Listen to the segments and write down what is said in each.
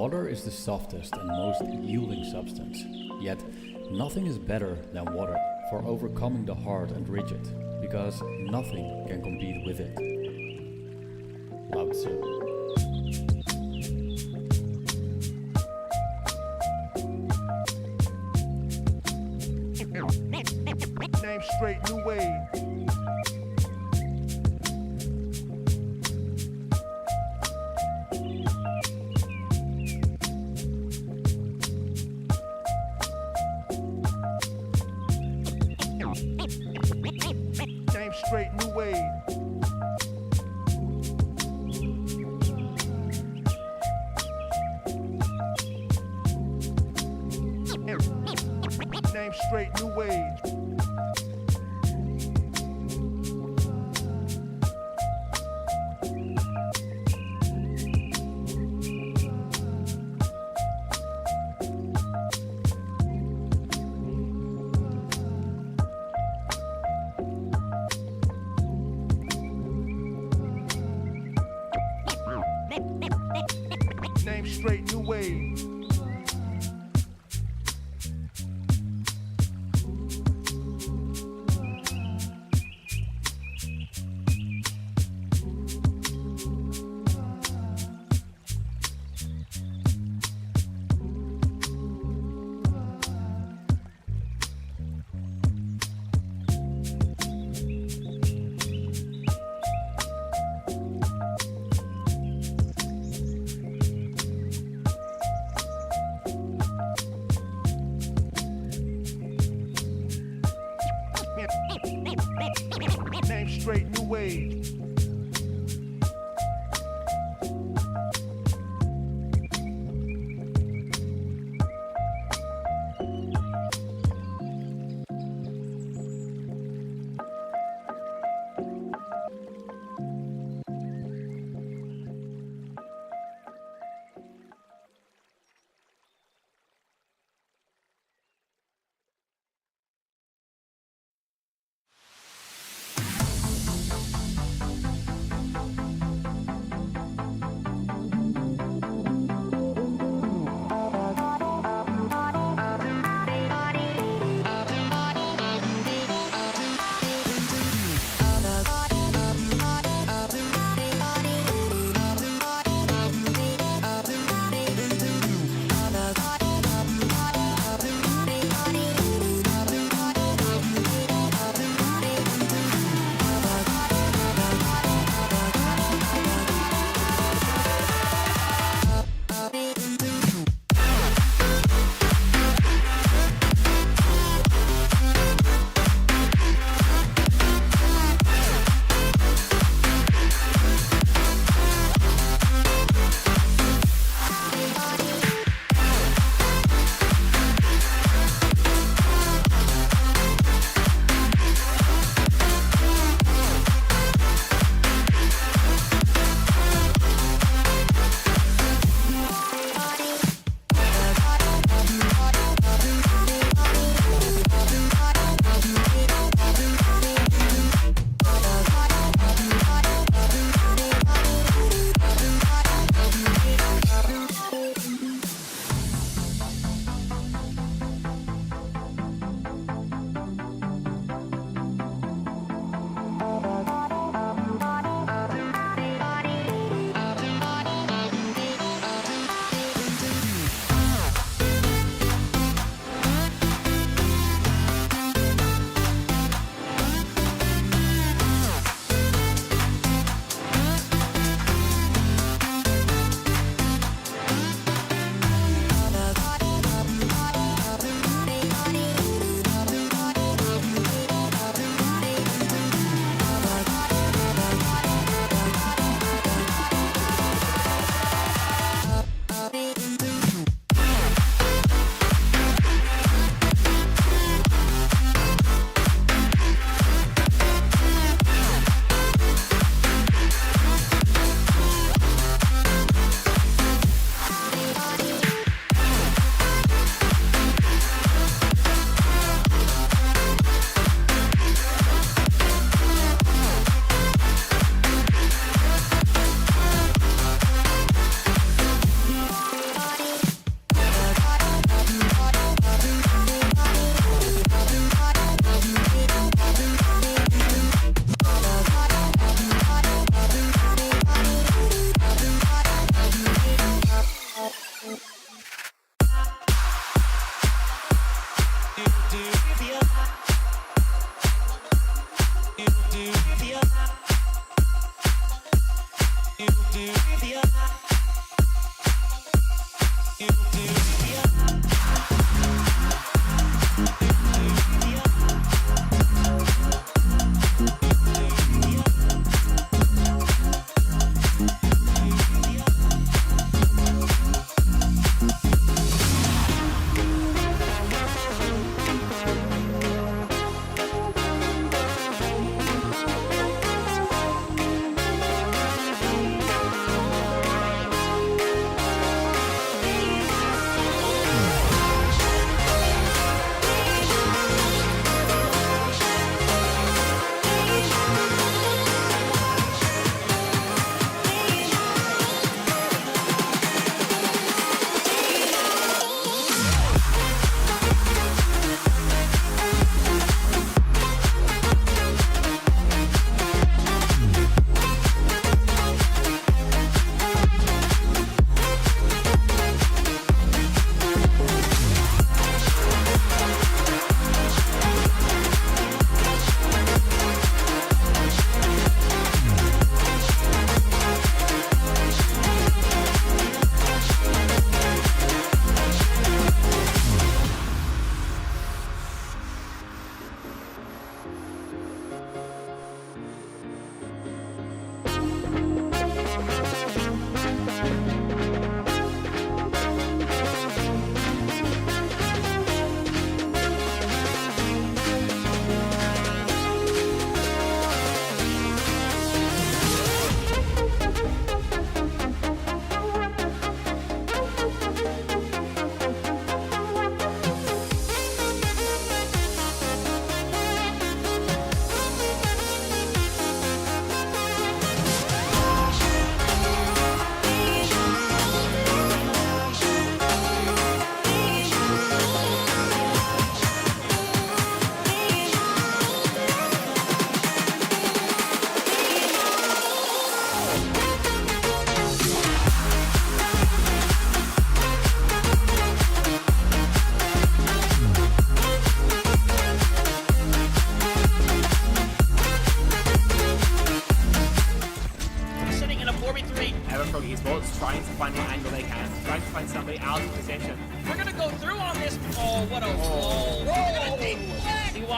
Water is the softest and most yielding substance, yet nothing is better than water for overcoming the hard and rigid, because nothing can compete with it. Lao Tzu. Name straight, new wave. Name straight, new wave. Name straight, new wave. Name straight, new wave. Name straight, new wave.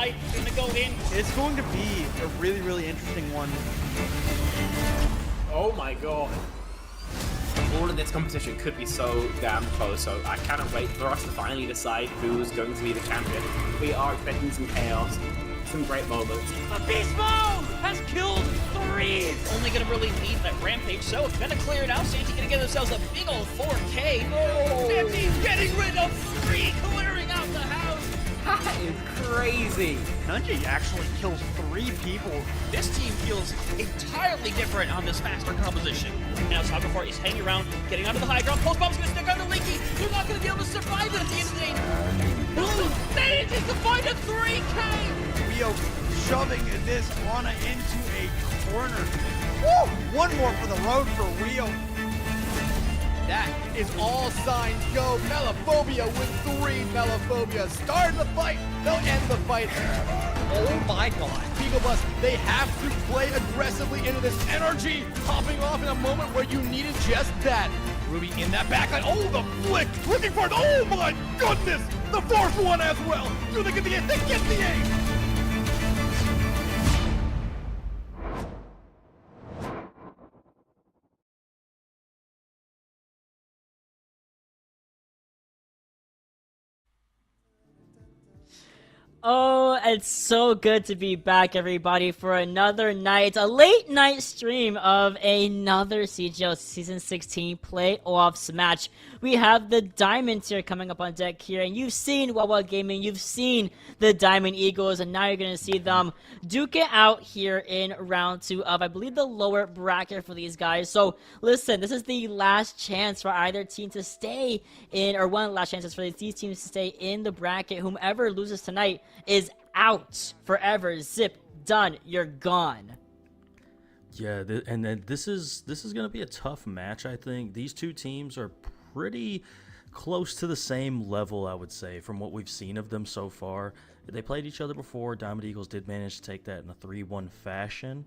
side. Gonna go in. It's going to be a really, really interesting one. Oh my god. All of this competition could be so damn close, so I cannot wait for us to finally decide who's going to be the champion. We are expecting some chaos, some great moments. Beast Mode has killed 3. Only gonna really need that rampage, so it's gonna clear it out. Santi gonna give themselves a big old 4K. Santi's getting rid of 3, clearing out the house. That is crazy. Nunji actually kills 3 people. This team feels entirely different on this faster composition. Now Saga is hanging around, getting onto the high ground. Post bomb's gonna stick onto Linky. They're not gonna be able to survive it at the end of the day. Blue manages to find a 3K. Rio shoving this Ana into a corner. Woo! One more for the road for Rio. That is all signs go. Melophobia with 3 Melophobia. Start the fight. They'll end the fight. Oh my god. Beagle Bus, they have to play aggressively into this energy. Popping off in a moment where you needed just that. Ruby in that backline. Oh, the flick. Looking for it. Oh my goodness. The 4th one as well. Do they get the 8? They get the 8. Oh, it's so good to be back, everybody, for another night, a late night stream of another CGL Season 16 playoffs match. We have the Diamond tier coming up on deck here, and you've seen Wawa Gaming, you've seen the Diamond Eagles, and now you're going to see them duke it out here in round 2 of, I believe, the lower bracket for these guys. So, listen, this is the last chance for either team to stay in, or one of the last chances for these teams to stay in the bracket. Whomever loses tonight is out forever. Zip, done, you're gone. Yeah, and then this is going to be a tough match. I think these two teams are pretty close to the same level, I would say, from what we've seen of them so far. They played each other before. Diamond Eagles did manage to take that in a 3-1 fashion,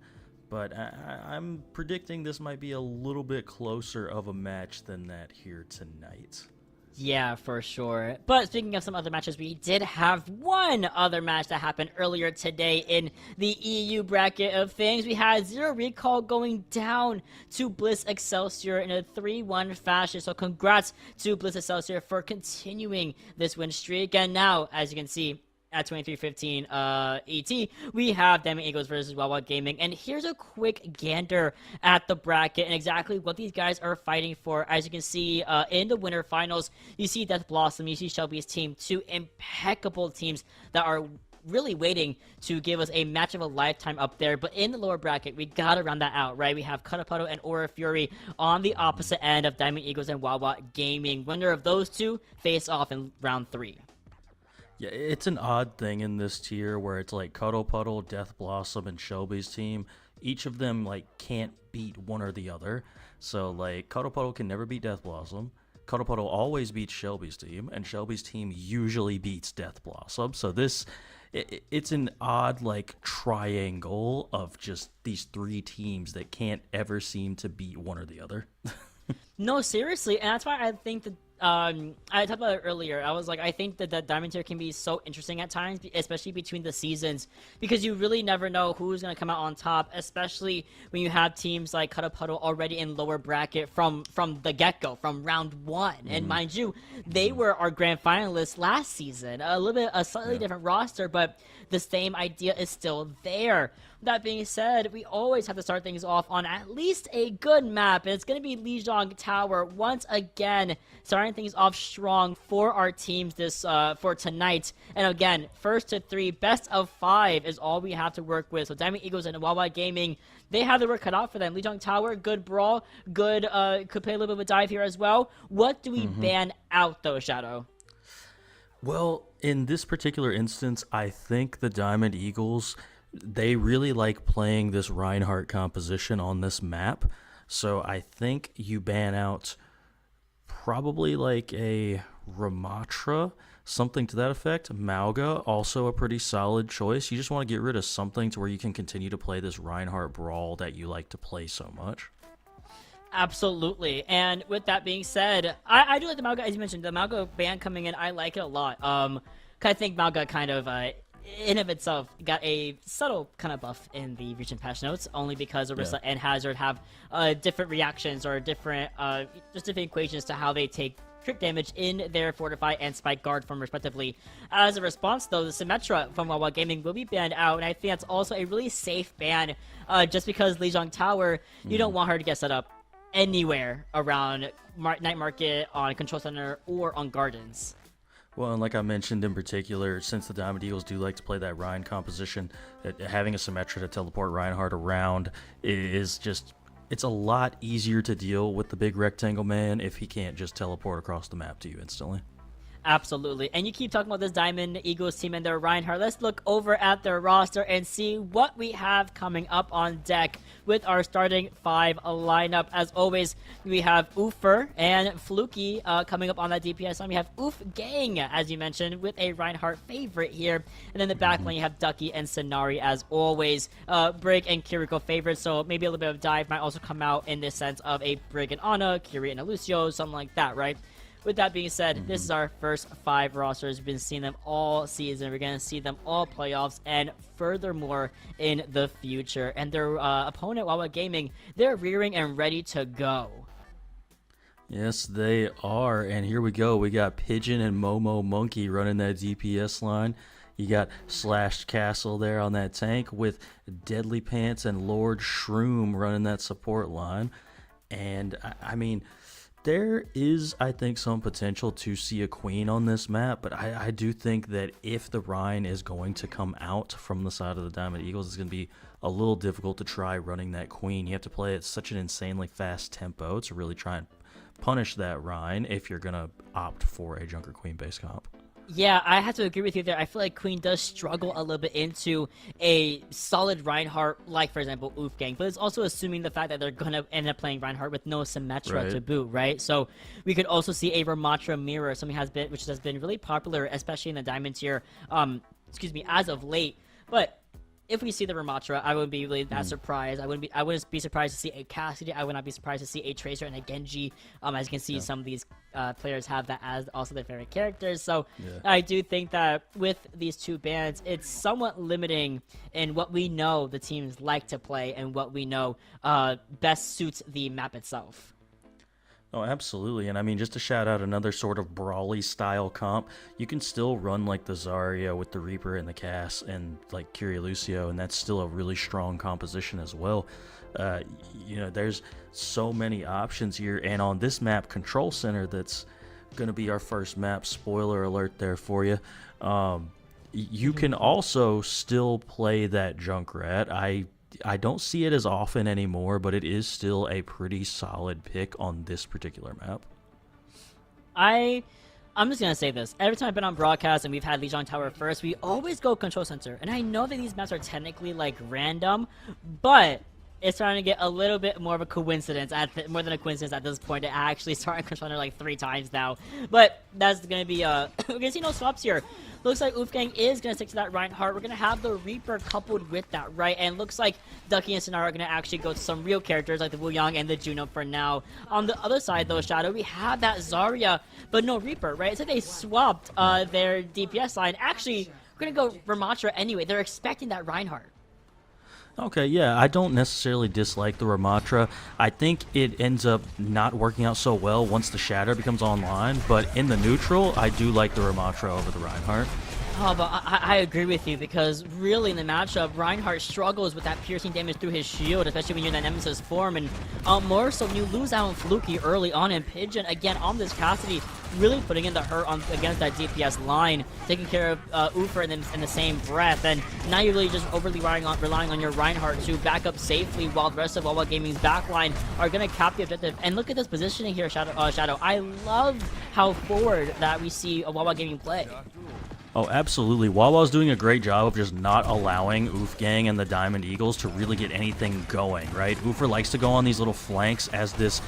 but I'm predicting this might be a little bit closer of a match than that here tonight. Yeah, for sure. But speaking of some other matches, we did have one other match that happened earlier today in the EU bracket of things. We had Zero Recall going down to Bliss Excelsior in a 3-1 fashion. So congrats to Bliss Excelsior for continuing this win streak. And now, as you can see, at 23:15 ET, we have Diamond Eagles versus Wawa Gaming. And here's a quick gander at the bracket and exactly what these guys are fighting for. As you can see, in the winter finals, you see Death Blossom, you see Shelby's team, 2 impeccable teams that are really waiting to give us a match of a lifetime up there. But in the lower bracket, we gotta round that out, right? We have Katapato and Aura Fury on the opposite end of Diamond Eagles and Wawa Gaming. Winner of those two face off in round 3. Yeah, it's an odd thing in this tier where it's like Cuddle Puddle, Death Blossom, and Shelby's team. Each of them like can't beat one or the other. So like Cuddle Puddle can never beat Death Blossom. Cuddle Puddle always beats Shelby's team, and Shelby's team usually beats Death Blossom. So it's an odd like triangle of just these 3 teams that can't ever seem to beat one or the other. No, seriously, and that's why I think that I talked about it earlier. I was like, I think that the Diamond tier can be so interesting at times, especially between the seasons, because you really never know who's going to come out on top, especially when you have teams like Katapato already in lower bracket from the get-go, from round 1. And mind you, they were our grand finalists last season. A slightly different roster, but the same idea is still there. That being said, we always have to start things off on at least a good map, and it's going to be Lijiang Tower once again, starting things off strong for our teams this for tonight. And again, first to 3, best of 5 is all we have to work with. So Diamond Eagles and Wawa Gaming, they have the work cut out for them. Lijiang Tower, good brawl, good could play a little bit of a dive here as well. What do we ban out though, Shadow? Well, in this particular instance, I think the Diamond Eagles, they really like playing this Reinhardt composition on this map. So I think you ban out probably like a Ramatra, something to that effect. Mauga, also a pretty solid choice. You just want to get rid of something to where you can continue to play this Reinhardt brawl that you like to play so much. Absolutely. And with that being said, I do like the Mauga, as you mentioned, the Mauga ban coming in. I like it a lot. I think Mauga kind of in of itself got a subtle kind of buff in the recent patch notes, only because Orisa and Hazard have different reactions or different just different equations to how they take crit damage in their Fortify and Spike Guard form respectively. As a response though, the Symmetra from Wawa Gaming will be banned out, and I think that's also a really safe ban, just because Lijiang Tower, you don't want her to get set up anywhere around Night Market, on Control Center, or on Gardens. Well, and like I mentioned in particular, since the Diamond Eagles do like to play that Ryan composition, that having a Symmetra to teleport Reinhardt around is just, it's a lot easier to deal with the big rectangle man if he can't just teleport across the map to you instantly. Absolutely. And you keep talking about this Diamond Eagles team and their Reinhardt. Let's look over at their roster and see what we have coming up on deck with our starting 5 lineup. As always, we have Ufer and Fluky coming up on that DPS line. We have Gang, as you mentioned, with a Reinhardt favorite here. And then the back line, you have Ducky and Sonari, as always. Brig and Kiriko favorites, so maybe a little bit of dive might also come out in this sense of a Brig and Ana, Kiri and a Lucio, something like that, right? With that being said, this is our first 5 rosters. We've been seeing them all season. We're going to see them all playoffs and furthermore in the future. And their opponent, Wawa Gaming, they're rearing and ready to go. Yes, they are. And here we go. We got Pigeon and Momo Monkey running that DPS line. You got Slashed Castle there on that tank with Deadly Pants and Lord Shroom running that support line. And, I mean, there is, I think, some potential to see a queen on this map, but I do think that if the Rhine is going to come out from the side of the Diamond Eagles, it's going to be a little difficult to try running that queen. You have to play at such an insanely fast tempo to really try and punish that Rhine if you're going to opt for a Junker Queen base comp. Yeah, I have to agree with you there. I feel like Queen does struggle a little bit into a solid Reinhardt, like, for example, Wolfgang. But it's also assuming the fact that they're going to end up playing Reinhardt with no Symmetra to boot, right? So we could also see a Ramatra mirror, something which has been really popular, especially in the Diamond tier, as of late. But if we see the Ramatra, I wouldn't be really that surprised. I wouldn't be surprised to see a Cassidy. I would not be surprised to see a Tracer and a Genji. As you can see, some of these players have that as also their favorite characters. So I do think that with these 2 bans, it's somewhat limiting in what we know the teams like to play and what we know best suits the map itself. Oh, absolutely. And I mean, just to shout out another sort of brawly style comp, you can still run like the Zarya with the Reaper and the Cass and like Kiri Lucio, and that's still a really strong composition as well. You know, there's so many options here. And on this map, Control Center, that's going to be our first map, spoiler alert there for you. You can also still play that Junkrat. I don't see it as often anymore, but it is still a pretty solid pick on this particular map. I'm just going to say this. Every time I've been on broadcast and we've had Lijiang Tower first, we always go Control Center. And I know that these maps are technically, like, random, but it's starting to get a little bit more of a coincidence, more than a coincidence at this point. To actually start Control Center like 3 times now. But that's going to be, we're going to see no swaps here. Looks like Wolfgang is going to stick to that Reinhardt. We're going to have the Reaper coupled with that, right? And looks like Ducky and Sonara are going to actually go to some real characters like the Wu Yang and the Juno for now. On the other side, though, Shadow, we have that Zarya, but no Reaper, right? So they swapped their DPS line. Actually, we're going to go Ramatra anyway. They're expecting that Reinhardt. Okay, yeah, I don't necessarily dislike the Ramatra. I think it ends up not working out so well once the Shatter becomes online, but in the neutral, I do like the Ramatra over the Reinhardt. Oh, but I agree with you, because really in the matchup, Reinhardt struggles with that piercing damage through his shield, especially when you're in that Nemesis form, and more so when you lose out on Fluky early on, and Pigeon, again, on this Cassidy, really putting in the hurt against that DPS line, taking care of Ufer in the same breath, and now you're really just overly relying on your Reinhardt to back up safely while the rest of Wawa Gaming's backline are going to cap the objective. And look at this positioning here, Shadow. I love how forward that we see Wawa Gaming play. Oh, absolutely. Wawa's doing a great job of just not allowing Wolfgang and the Diamond Eagles to really get anything going, right? Ufer likes to go on these little flanks as this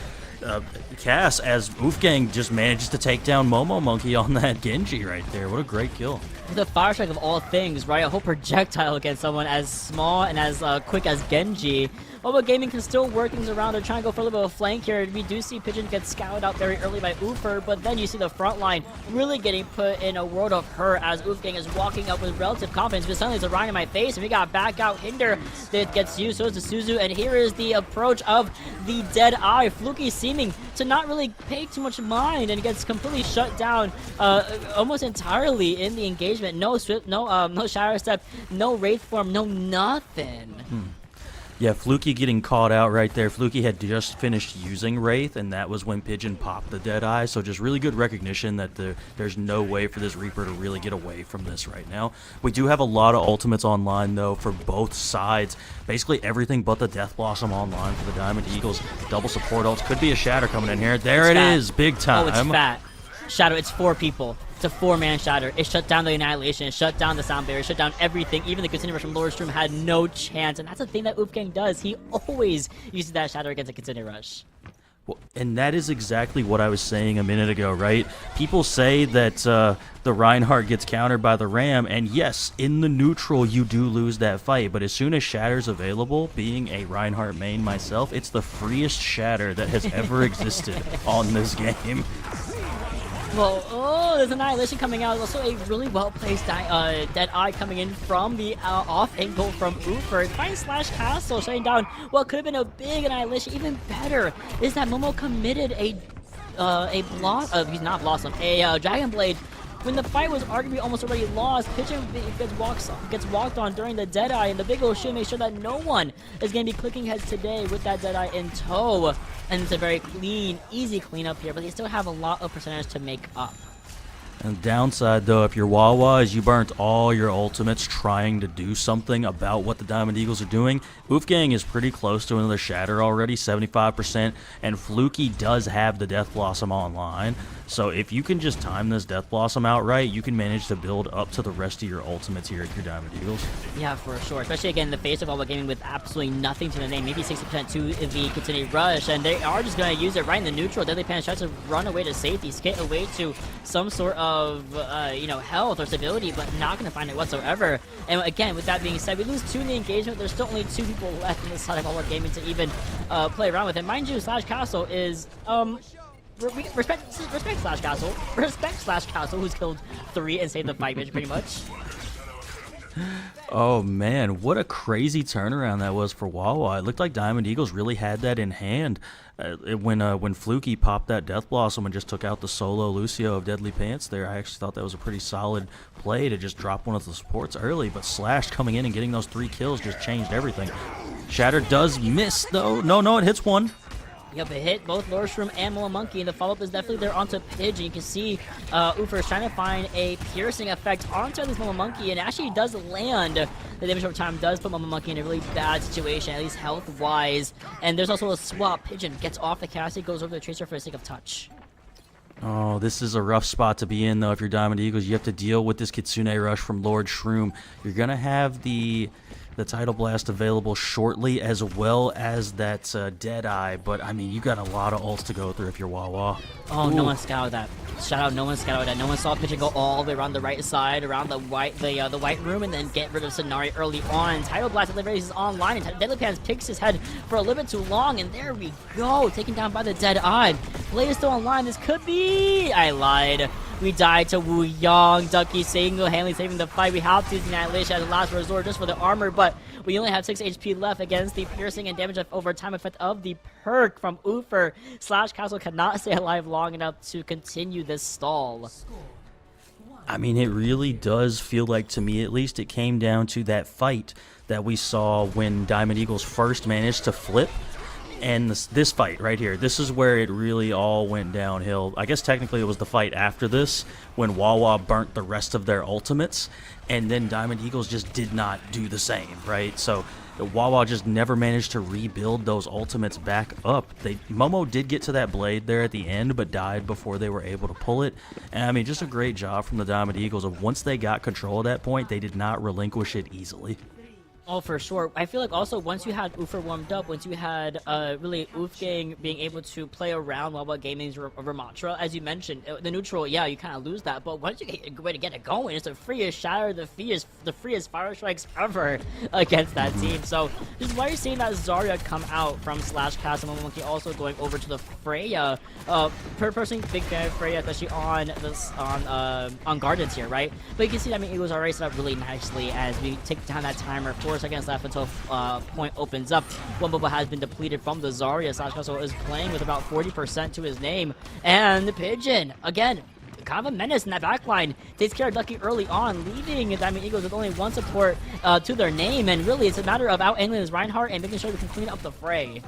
Cass, as Wolfgang just manages to take down Momo Monkey on that Genji right there. What a great kill. The fire strike of all things, right? A whole projectile against someone as small and as quick as Genji. Wawa Gaming can still work things around. They're trying to go for a little bit of a flank here. We do see Pigeon get scouted out very early by Ufer, but then you see the front line really getting put in a world of hurt as Wolfgang is walking up with relative confidence, but suddenly there's a Ryan in my face, and we got back out hinder that gets used, so is the Suzu, and here is the approach of the Dead Eye. Fluky seeming to not really pay too much mind and gets completely shut down almost entirely in the engagement. No Swift, no Shadow Step, no Wraith Form, no nothing. Yeah, Fluky getting caught out right there. Fluky had just finished using Wraith, and that was when Pigeon popped the Deadeye, so just really good recognition that there's no way for this Reaper to really get away from this right now. We do have a lot of ultimates online, though, for both sides. Basically everything but the Death Blossom online for the Diamond Eagles. Double support ults. Could be a Shatter coming in here. There it is, big time. Oh, it's fat. Shadow, it's 4 people. It's a 4-man Shatter. It shut down the Annihilation. It shut down the Sound Barrier. It shut down everything. Even the Continuous Rush from Lordstrom had no chance. And that's the thing that Wolfgang does. He always uses that Shatter against a Continuous Rush. Well, and that is exactly what I was saying a minute ago, right? People say that the Reinhardt gets countered by the Ram, and yes, in the neutral you do lose that fight, but as soon as Shatter's available, being a Reinhardt main myself, it's the freest Shatter that has ever existed on this game. Well, oh, there's Annihilation coming out. Also a really well-placed Dead Eye coming in from the off angle from Ufer. Fine Slash Castle shutting down what could have been a big Annihilation. Even better is that Momo committed a Dragon Blade. When the fight was arguably almost already lost, Pigeon gets walked on during the Deadeye, and the Big O should make sure that no one is going to be clicking heads today with that Deadeye in tow. And it's a very clean, easy cleanup here, but they still have a lot of percentage to make up. And the downside, though, if you're Wawa, is you burnt all your ultimates trying to do something about what the Diamond Eagles are doing. Wolfgang is pretty close to another Shatter already, 75%, and Fluky does have the Death Blossom online. So if you can just time this Death Blossom out right, you can manage to build up to the rest of your ultimates here at your Diamond Eagles. Yeah, for sure. Especially, again, in the face of Wawa Gaming with absolutely nothing to the name. Maybe 60% to the Continued Rush, and they are just going to use it right in the neutral. Deadly Pants tries to run away to safety, skate away to some sort of, health or stability, but not going to find it whatsoever. And again, with that being said, we lose 2 in the engagement. There's still only 2 people left in the side of Wawa Gaming to even play around with it. Mind you, Slash Castle is, respect Slash Castle. Respect Slash Castle, who's killed 3 and saved the fight, pretty much. Oh man, what a crazy turnaround that was for Wawa. It looked like Diamond Eagles really had that in hand when Fluky popped that Death Blossom and just took out the solo Lucio of Deadly Pants there. I actually thought that was a pretty solid play to just drop one of the supports early, but Slash coming in and getting those 3 kills just changed everything. Shatter does miss though. No, it hits one. Yep, it hit both Lordstrom and Mola Monkey, and the follow-up is definitely there onto Pigeon. You can see Ufer is trying to find a piercing effect onto this Mola Monkey, and actually does land. The damage over time does put Mola Monkey in a really bad situation, at least health-wise. And there's also a swap. Pigeon gets off the castle, goes over the Tracer for the sake of touch. Oh, this is a rough spot to be in, though. If you're Diamond Eagles, you have to deal with this Kitsune Rush from Lord Shroom. You're going to have the Tidal Blast available shortly, as well as that Deadeye, but I mean, you got a lot of ults to go through if you're Wawa. Oh, no one scouted that. Shout out, no one scouted that. No one saw Pigeon go all the way around the right side, around the white room, and then get rid of Sonari early on. Tidal Blast delivery is online, and Deadly Pants picks his head for a little bit too long, and there we go, taken down by the Dead Eye. Blade is still online. This could be... I lied. We died to Wu Yang. Ducky single-handedly saving the fight. We have to use the Annihilation as a last resort just for the armor, but we only have 6 HP left against the piercing and damage over time effect of the perk from Ufer. Slash Castle cannot stay alive long enough to continue this stall. I mean, it really does feel like, to me at least, it came down to that fight that we saw when Diamond Eagles first managed to flip. And this fight right here, this is where it really all went downhill. I guess technically it was the fight after this when Wawa burnt the rest of their ultimates, and then Diamond Eagles just did not do the same, right? So Wawa just never managed to rebuild those ultimates back up. Momo did get to that blade there at the end, but died before they were able to pull it. And I mean, just a great job from the Diamond Eagles of once they got control at that point, they did not relinquish it easily. Oh, for sure. I feel like also once you had Ufer warmed up, once you had really Wolfgang being able to play around Wawa Gaming's Ramatra, as you mentioned, the neutral, yeah, you kind of lose that. But once you get a good way to get it going, it's the freest shatter, the freest fire strikes ever against that team. So this is why you're seeing that Zarya come out from Slash Cast and Monkey also going over to the Freya. Personally, big fan of Freya, especially on this on Gardens here, right? But you can see that Eagles already set up really nicely as we take down that timer. 4 seconds left until point opens up. One bubble has been depleted from the Zarya. Slash Castle is playing with about 40% to his name. And the Pigeon, again, kind of a menace in that backline. Takes care of Ducky early on, leaving Diamond Eagles with only one support to their name. And really, it's a matter of out-angling his Reinhardt and making sure we can clean up the fray.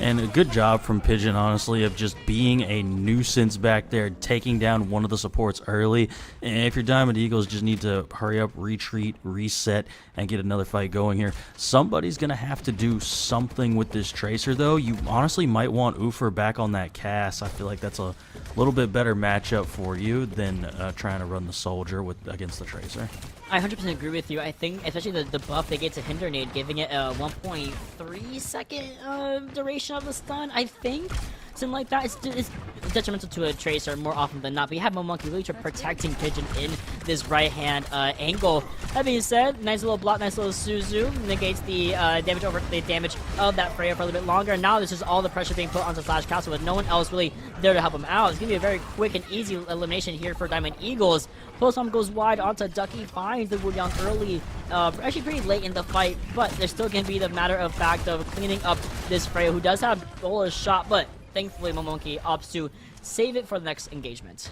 And a good job from Pigeon, honestly, of just being a nuisance back there, taking down one of the supports early. And if you're Diamond Eagles, just need to hurry up, retreat, reset, and get another fight going here. Somebody's going to have to do something with this Tracer, though. You honestly might want Ufer back on that cast. I feel like that's a little bit better matchup for you than trying to run the Soldier against the Tracer. I 100% agree with you. I think, especially the buff they get to Hinder Nade, giving it a 1.3 second duration of the stun, I think. Something like that. It's detrimental to a Tracer more often than not. But you have Monkey really protecting Pigeon in this right-hand angle. That being said, nice little block, nice little Suzu. Negates the damage of that Freya for a little bit longer. Now this is all the pressure being put onto Slash Castle with no one else really there to help him out. It's going to be a very quick and easy elimination here for Diamond Eagles. Postbomb goes wide onto Ducky, finds the Wuyang early, actually pretty late in the fight, but there's still going to be the matter of fact of cleaning up this Freya, who does have Bola's shot, but thankfully Momoki opts to save it for the next engagement.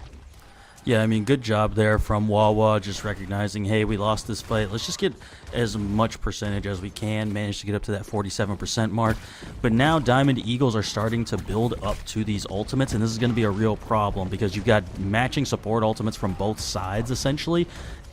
Yeah, I mean, good job there from Wawa, just recognizing, hey, we lost this fight. Let's just get as much percentage as we can, manage to get up to that 47% mark. But now Diamond Eagles are starting to build up to these ultimates, and this is going to be a real problem because you've got matching support ultimates from both sides, essentially.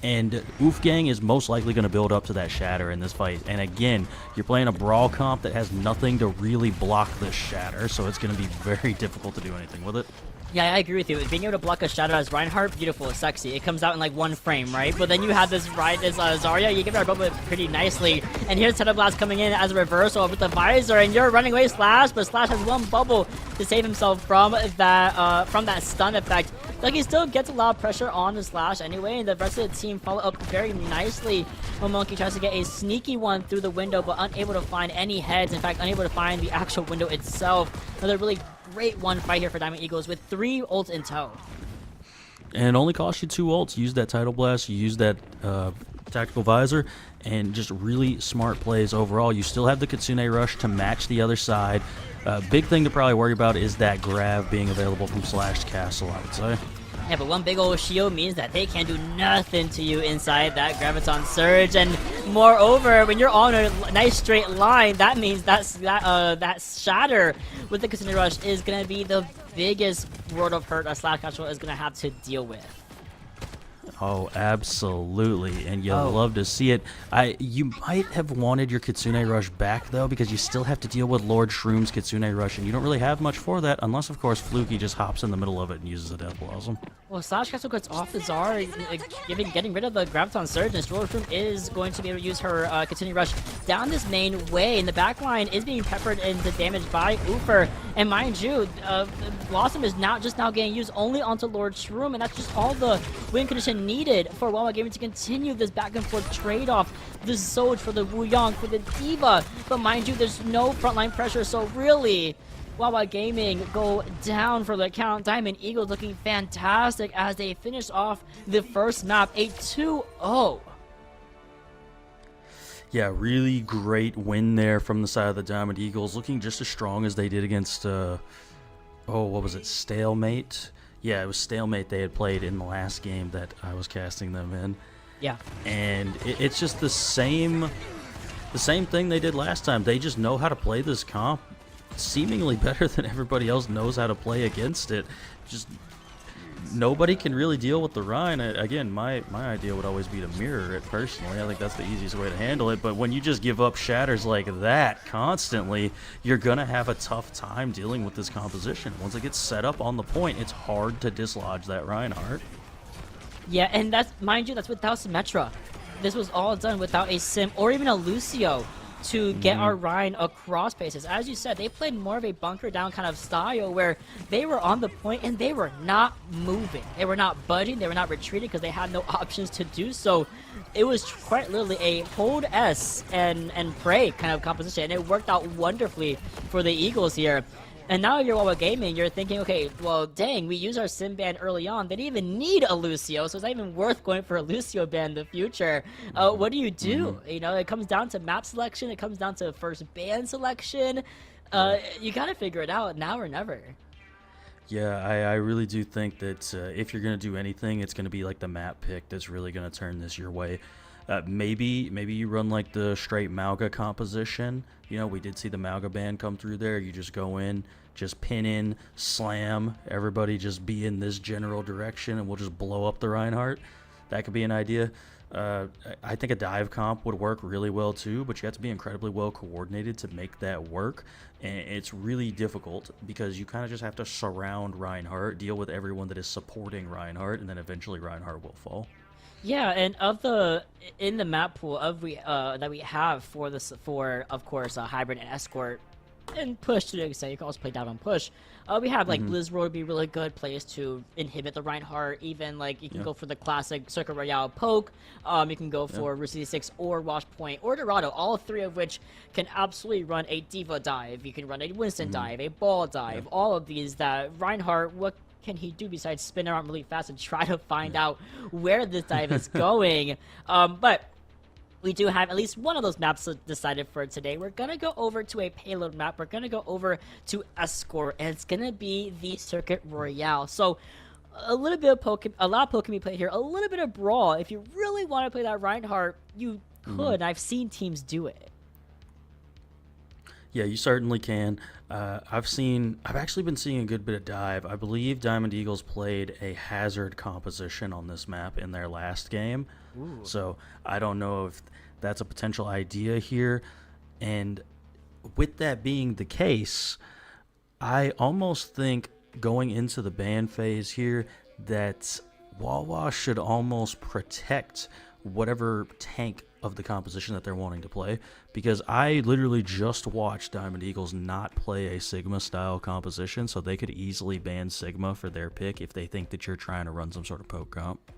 And Wolfgang is most likely going to build up to that Shatter in this fight. And again, you're playing a Brawl comp that has nothing to really block this Shatter, so it's going to be very difficult to do anything with it. Yeah, I agree with you. Being able to block a Shadow as Reinhardt, beautiful, sexy. It comes out in like one frame, right? But then you have this Zarya, you give her both pretty nicely. And here's Shadow Blast coming in as a reversal with the Visor, and you're running away Slash, but Slash has one bubble to save himself from that stun effect. Like, he still gets a lot of pressure on the Slash anyway, and the rest of the team follow up very nicely. Monkey tries to get a sneaky one through the window, but unable to find any heads. In fact, unable to find the actual window itself. Another really great one fight here for Diamond Eagles with 3 ults in tow. And it only costs you 2 ults. Use that Tidal Blast, you use that Tactical Visor, and just really smart plays overall. You still have the Kitsune Rush to match the other side. Big thing to probably worry about is that grab being available from Slash Castle, I would say. Yeah, but one big old shield means that they can do nothing to you inside that Graviton Surge, and moreover, when you're on a nice straight line, that means that Shatter with the Kitsune Rush is gonna be the biggest world of hurt that Slash Castle is gonna have to deal with. Oh, absolutely, and you'll love to see it. You might have wanted your Kitsune Rush back, though, because you still have to deal with Lord Shroom's Kitsune Rush, and you don't really have much for that, unless, of course, Fluky just hops in the middle of it and uses a Death Blossom. Well, Slash Castle gets off the Czar, getting rid of the Graviton Surge, and Lord Shroom is going to be able to use her Kitsune Rush down this main way, and the backline is being peppered into damage by Ufer, and mind you, Blossom is now getting used only onto Lord Shroom, and that's just all the win condition needed for Wawa Gaming to continue this back and forth trade-off. The Zoj for the Wuyang, for the Diva. But mind you, there's no frontline pressure, so really, Wawa Gaming go down for the count. Diamond Eagles looking fantastic as they finish off the first map, a 2-0. Yeah, really great win there from the side of the Diamond Eagles, looking just as strong as they did against, what was it, Stalemate? Yeah, it was Stalemate they had played in the last game that I was casting them in. Yeah. And it's just the same thing they did last time. They just know how to play this comp seemingly better than everybody else knows how to play against it. Just nobody can really deal with the Rhine. Again, my idea would always be to mirror it personally. I think that's the easiest way to handle it. But when you just give up shatters like that constantly, you're going to have a tough time dealing with this composition. Once it gets set up on the point, it's hard to dislodge that Reinhardt. Yeah, and that's, mind you, that's without Symmetra. this was all done without a Sim or even a Lucio to get our Ryan across spaces. As you said, they played more of a bunker down kind of style where they were on the point and they were not moving. They were not budging. They were not retreating because they had no options to do so. It was quite literally a hold S and pray kind of composition, and it worked out wonderfully for the Eagles here. And now you're Wawa Gaming, you're thinking, okay, well, dang, we used our Sim ban early on. They didn't even need a Lucio, so it's not even worth going for a Lucio ban in the future. What do you do? You know, it comes down to map selection. It comes down to first ban selection. You got to figure it out now or never. Yeah, I really do think that if you're going to do anything, it's going to be like the map pick that's really going to turn this your way. Maybe you run like the straight Mauga composition. You know, we did see the Mauga ban come through there. You just go in, just pin in, slam, everybody just be in this general direction, and we'll just blow up the Reinhardt. That could be an idea. I think a dive comp would work really well too, but you have to be incredibly well coordinated to make that work. And it's really difficult because you kind of just have to surround Reinhardt, deal with everyone that is supporting Reinhardt, and then eventually Reinhardt will fall. Yeah, and in the map pool that we have for this, for of course hybrid and escort and push to an extent, you can also play down on push. We have like Blizzroad would be a really good place to inhibit the Reinhardt. Even like you can go for the classic Circuit Royale poke. You can go for Rooster 6 or Wash Point or Dorado, all three of which can absolutely run a Diva dive. You can run a Winston dive, a Ball dive. All of these that Reinhardt, what can he do besides spin around really fast and try to find out where this dive is going? But we do have at least one of those maps decided for today. We're going to go over to a payload map. We're going to go over to Escort, and it's going to be the Circuit Royale. So a little bit of a lot of poke can be played here. A little bit of Brawl. If you really want to play that Reinhardt, you could. I've seen teams do it. Yeah, you certainly can. I've actually been seeing a good bit of dive. I believe Diamond Eagles played a hazard composition on this map in their last game. Ooh. So I don't know if that's a potential idea here. And with that being the case, I almost think going into the ban phase here that Wawa should almost protect whatever tank of the composition that they're wanting to play, because I literally just watched Diamond Eagles not play a Sigma style composition, so they could easily ban Sigma for their pick if they think that you're trying to run some sort of poke comp.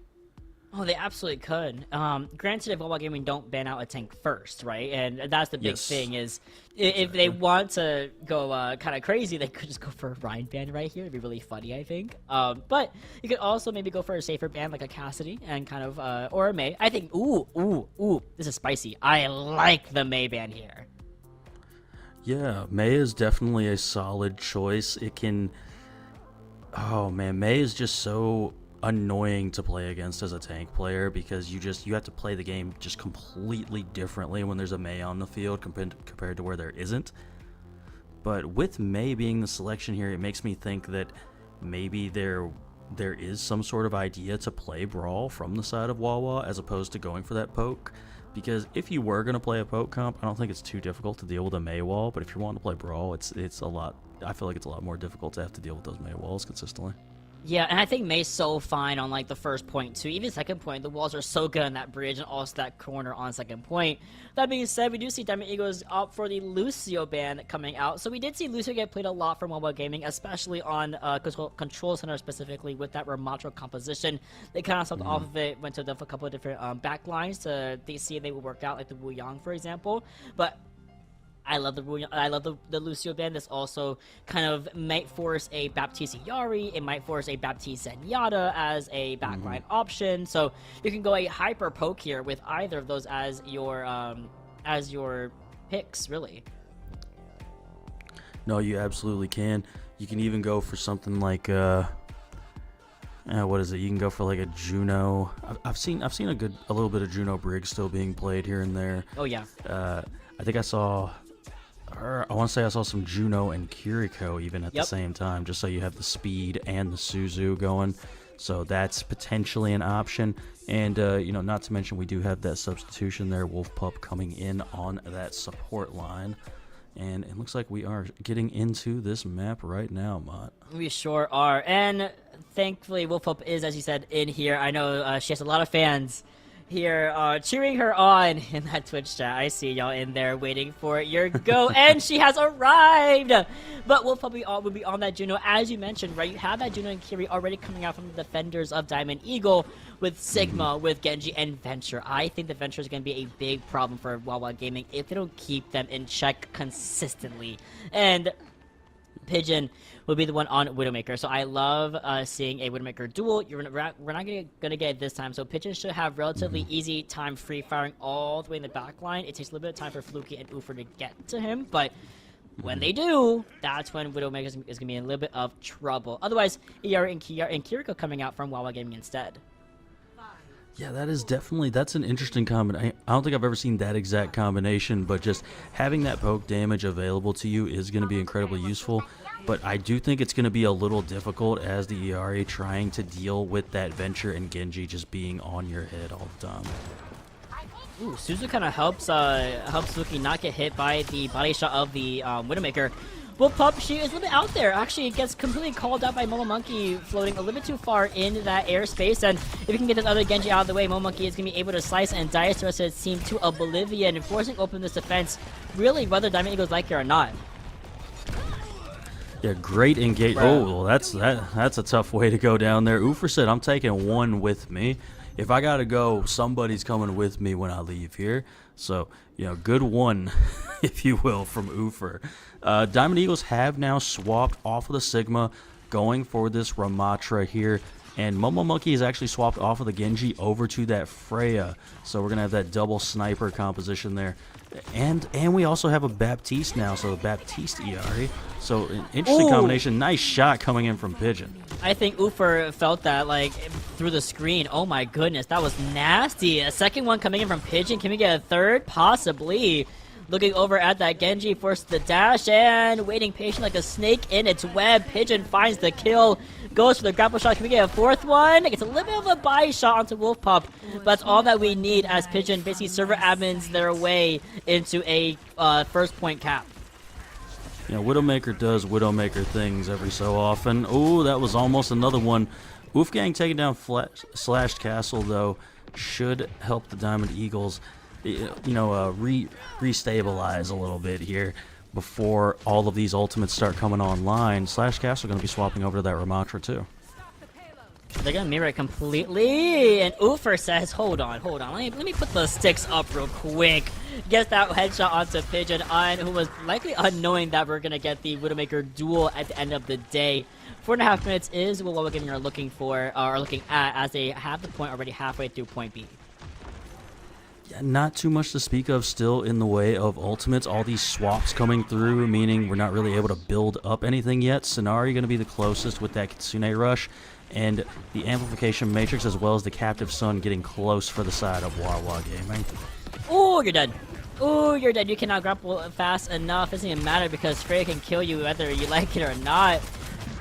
Oh, they absolutely could. Granted, if Wawa Gaming don't ban out a tank first, right? And that's the big thing is, if they want to go kind of crazy, they could just go for a Ryan ban right here. It'd be really funny, I think. But you could also maybe go for a safer ban like a Cassidy and kind of, or a Mei. I think, ooh, this is spicy. I like the Mei ban here. Yeah, Mei is definitely a solid choice. It can, oh man, Mei is just so annoying to play against as a tank player, because you have to play the game just completely differently when there's a Mei on the field compared to where there isn't. But with Mei being the selection here, it makes me think that maybe there is some sort of idea to play Brawl from the side of Wawa as opposed to going for that poke. Because if you were going to play a poke comp, I don't think it's too difficult to deal with a Mei wall, but if you're wanting to play Brawl, it's a lot, I feel like it's a lot more difficult to have to deal with those Mei walls consistently. Yeah, and I think Mei's so fine on like the first point too. Even second point, the walls are so good on that bridge and also that corner on second point. That being said, we do see Diamond Eagles opt for the Lucio ban coming out. So we did see Lucio get played a lot from mobile gaming, especially on Control Center specifically with that Ramatro composition. They kind of stepped off of it, went to a couple of different backlines to see if they would work out, like the Wu Yang, for example. But I love the Lucio ban. This also kind of might force a Baptiste Yari. It might force a Baptiste Zenyatta as a backline option. So you can go a hyper poke here with either of those as your picks, really. No, you absolutely can. You can even go for something like what is it? You can go for like a Juno. I've seen a little bit of Juno Briggs still being played here and there. Oh yeah. I think I want to say I saw some Juno and Kiriko even at the same time, just so you have the speed and the Suzu going. So that's potentially an option. And, not to mention we do have that substitution there, Wolf Pup, coming in on that support line. And it looks like we are getting into this map right now, Mott. We sure are. And thankfully, Wolf Pup is, as you said, in here. I know she has a lot of fans here cheering her on in that Twitch chat. I see y'all in there waiting for your go, and she has arrived. But we'll probably will be on that Juno, as you mentioned, right? You have that Juno and Kiri already coming out from the defenders of Diamond Eagle with Sigma, with Genji, and Venture. I think the Venture is going to be a big problem for Wawa Gaming if they don't keep them in check consistently. And Pigeon will be the one on Widowmaker. So I love seeing a Widowmaker duel. We're not gonna get it this time. So Pigeon should have relatively easy time free firing all the way in the back line. It takes a little bit of time for Fluky and Ufer to get to him, but when they do, that's when Widowmaker is gonna be in a little bit of trouble. Otherwise, ER and Kiriko coming out from Wawa Gaming instead. Yeah, that's an interesting combination. I don't think I've ever seen that exact combination, but just having that poke damage available to you is going to be incredibly useful. But I do think it's going to be a little difficult as the ERA trying to deal with that Venture and Genji just being on your head all the time. Ooh, Suzu kind of helps Suki not get hit by the body shot of the Widowmaker. Well, Pup, she is a little bit out there. Actually, it gets completely called out by Momo Monkey, floating a little bit too far into that airspace. And if we can get this other Genji out of the way, Momo Monkey is going to be able to slice and dice the rest of his team to oblivion, forcing open this defense, really, whether Diamond Eagles like it or not. Yeah, great engage. Oh, well, that's a tough way to go down there. Ufer said, "I'm taking one with me. If I gotta go, somebody's coming with me when I leave here." So, good one, if you will, from Ufer. Diamond Eagles have now swapped off of the Sigma, going for this Ramatra here. And Momo Monkey is actually swapped off of the Genji over to that Freya. So we're going to have that double sniper composition there. And we also have a Baptiste now, so Baptiste ERA. So an interesting combination. Nice shot coming in from Pigeon. I think Ufer felt that, through the screen. Oh my goodness, that was nasty. A second one coming in from Pigeon. Can we get a third? Possibly. Looking over at that Genji, forced the dash, and waiting patient like a snake in its web. Pigeon finds the kill, goes for the grapple shot. Can we get a fourth one? It gets a little bit of a buy shot onto Wolf Pup, but that's all that we need as Pigeon basically server admins their way into a first point cap. Widowmaker does Widowmaker things every so often. Oh, that was almost another one. Wolfgang taking down Slashed Castle, though, should help the Diamond Eagles restabilize a little bit here before all of these ultimates start coming online. Slash Castle going to be swapping over to that Ramatra too. They're going to mirror it completely, and Ufer says, hold on, let me put the sticks up real quick. Gets that headshot onto Pigeon, who was likely unknowing that we're going to get the Widowmaker duel at the end of the day. 4.5 minutes is what Wawa Gaming are looking at, as they have the point already halfway through point B. Not too much to speak of still in the way of ultimates. All these swaps coming through, meaning we're not really able to build up anything yet. Scenari going to be the closest with that Kitsune Rush, and the Amplification Matrix as well as the Captive Sun getting close for the side of Wawa Gaming. Oh, you're dead. Oh, you're dead. You cannot grapple fast enough. It doesn't even matter because Freya can kill you whether you like it or not.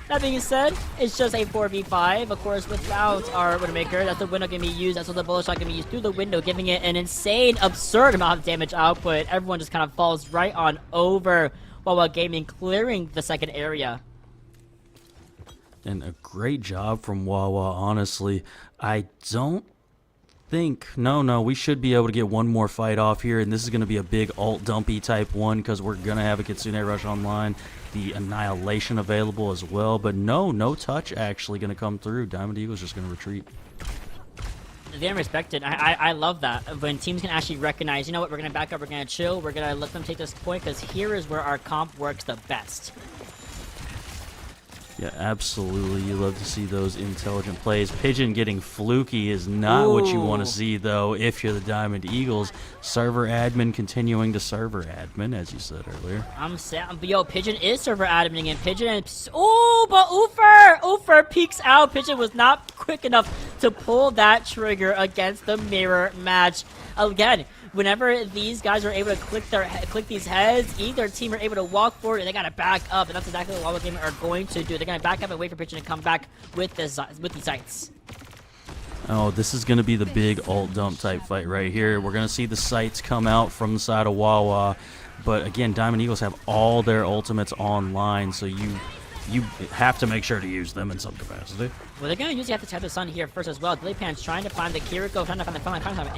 That being said, it's just a 4v5, of course, without our Widowmaker. That's the window going to be used. That's what the bullet shot going to be used through the window, giving it an insane, absurd amount of damage output. Everyone just kind of falls right on over Wawa Gaming, clearing the second area. And a great job from Wawa, honestly. I don't think... No, we should be able to get one more fight off here, and this is going to be a big ult-dumpy type one because we're going to have a Kitsune Rush online. The Annihilation available as well, but no touch actually going to come through. Diamond Eagle's just going to retreat. They're respected. I love that. When teams can actually recognize, you know what, we're going to back up, we're going to chill, we're going to let them take this point, because here is where our comp works the best. Yeah, absolutely. You love to see those intelligent plays. Pigeon getting fluky is not what you want to see, though, if you're the Diamond Eagles. Server admin continuing to server admin, as you said earlier. Yo, Pigeon is server adminning, and Pigeon... Oh, but Ufer peeks out. Pigeon was not quick enough to pull that trigger against the mirror match. Again, whenever these guys are able to click these heads, either team are able to walk forward and they gotta back up, and that's exactly what Wawa Gaming are going to do. They're gonna back up and wait for Pigeon to come back with the sights. Oh, this is gonna be the big ult dump type fight right here. We're gonna see the sights come out from the side of Wawa, but again, Diamond Eagles have all their ultimates online, so you you have to make sure to use them in some capacity. Well, they're going to usually have to tap the Sun here first as well. Dillypan's trying to find the Kiriko, trying to find the front line, trying to find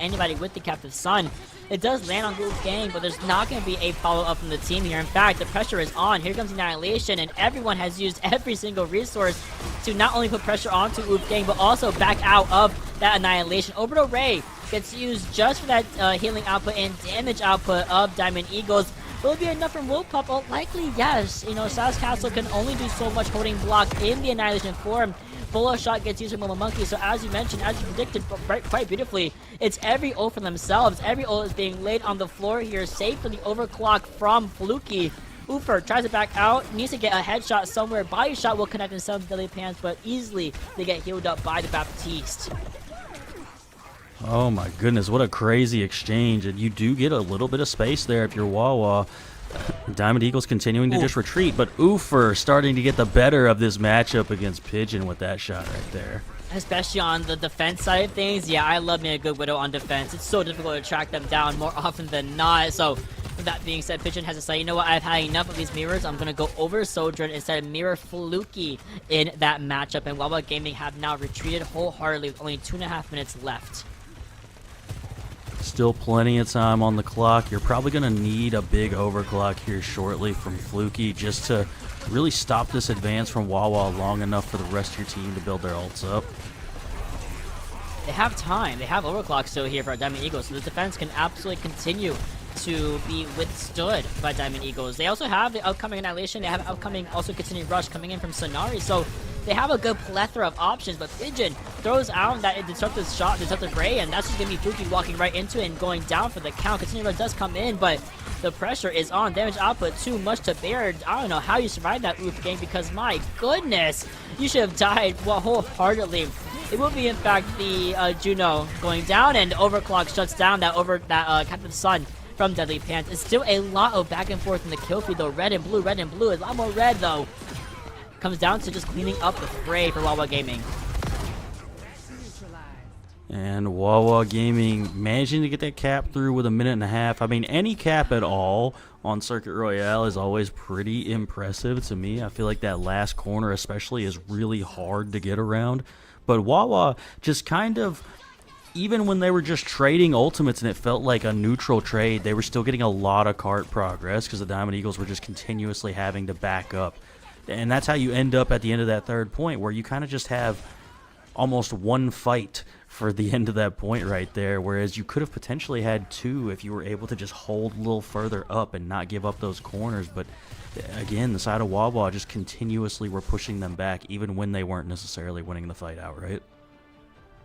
anybody with the Captive Sun. It does land on Wolfgang, but there's not going to be a follow-up from the team here. In fact, the pressure is on. Here comes Annihilation, and everyone has used every single resource to not only put pressure onto Wolfgang, but also back out of that Annihilation. Orbital Ray gets used just for that healing output and damage output of Diamond Eagles. Will it be enough from Wolfpup? Well, likely yes. You know, Sass Castle can only do so much holding block in the Annihilation form. Bullet Shot gets used from Momo Monkey, so as you mentioned, as you predicted quite beautifully, it's every ult for themselves. Every ult is being laid on the floor here, save for the overclock from Fluky. Ufer tries to back out, needs to get a headshot somewhere. Body shot will connect himself to Deadly Pants, but easily they get healed up by the Baptiste. Oh my goodness, what a crazy exchange. And you do get a little bit of space there if you're Wawa. Diamond Eagles continuing to just retreat, but Ufer starting to get the better of this matchup against Pigeon with that shot right there. Especially on the defense side of things, yeah, I love me a good Widow on defense. It's so difficult to track them down more often than not. So, with that being said, Pigeon has to say, you know what, I've had enough of these mirrors. I'm going to go over Sojourn instead of mirror Fluky in that matchup. And Wawa Gaming have now retreated wholeheartedly with only 2.5 minutes left. Still plenty of time on the clock. You're probably going to need a big overclock here shortly from Fluky just to really stop this advance from Wawa long enough for the rest of your team to build their ults up. They have time. They have overclock still here for our Diamond Eagles, so the defense can absolutely continue to be withstood by Diamond Eagles. They also have the upcoming Annihilation. They have upcoming also continuing rush coming in from Sonari, so they have a good plethora of options, but Pigeon throws out that disruptive shot, disruptive ray, and that's just going to be Fluky walking right into it and going down for the count. Continuing rush does come in, but the pressure is on. Damage output too much to bear. I don't know how you survived that Oof game, because my goodness, you should have died wholeheartedly. It will be, in fact, the Juno going down, and overclock shuts down that Captain Sun from Deadly Pants. It's still a lot of back and forth in the kill feed, though. Red and blue, a lot more red, though. Comes down to just cleaning up the fray for Wawa Gaming. And Wawa Gaming managing to get that cap through with a minute and a half. I mean, any cap at all on Circuit Royale is always pretty impressive to me. I feel like that last corner especially is really hard to get around. But Wawa just kind of, even when they were just trading ultimates and it felt like a neutral trade, they were still getting a lot of cart progress because the Diamond Eagles were just continuously having to back up. And that's how you end up at the end of that third point, where you kind of just have almost one fight for the end of that point right there, whereas you could have potentially had two if you were able to just hold a little further up and not give up those corners. But again, the side of Wawa just continuously were pushing them back, even when they weren't necessarily winning the fight outright.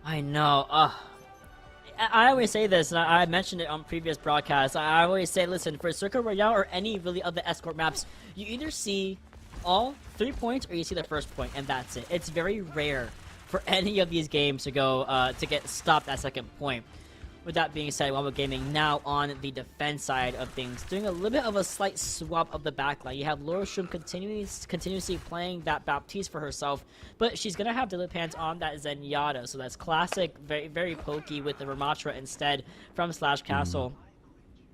I know. I always say this, and I mentioned it on previous broadcasts. I always say, listen, for Circuit Royale or any really of the escort maps, you either see all 3 points or you see the first point, and that's it. It's very rare for any of these games to go to get stopped at second point. With that being said, Wawa Gaming now on the defense side of things, doing a little bit of a slight swap of the backline. You have Laura Shroom continuously playing that Baptiste for herself, but she's going to have Dilipans on that Zenyatta, so that's classic, very, very pokey with the Ramatra instead from Slash Castle.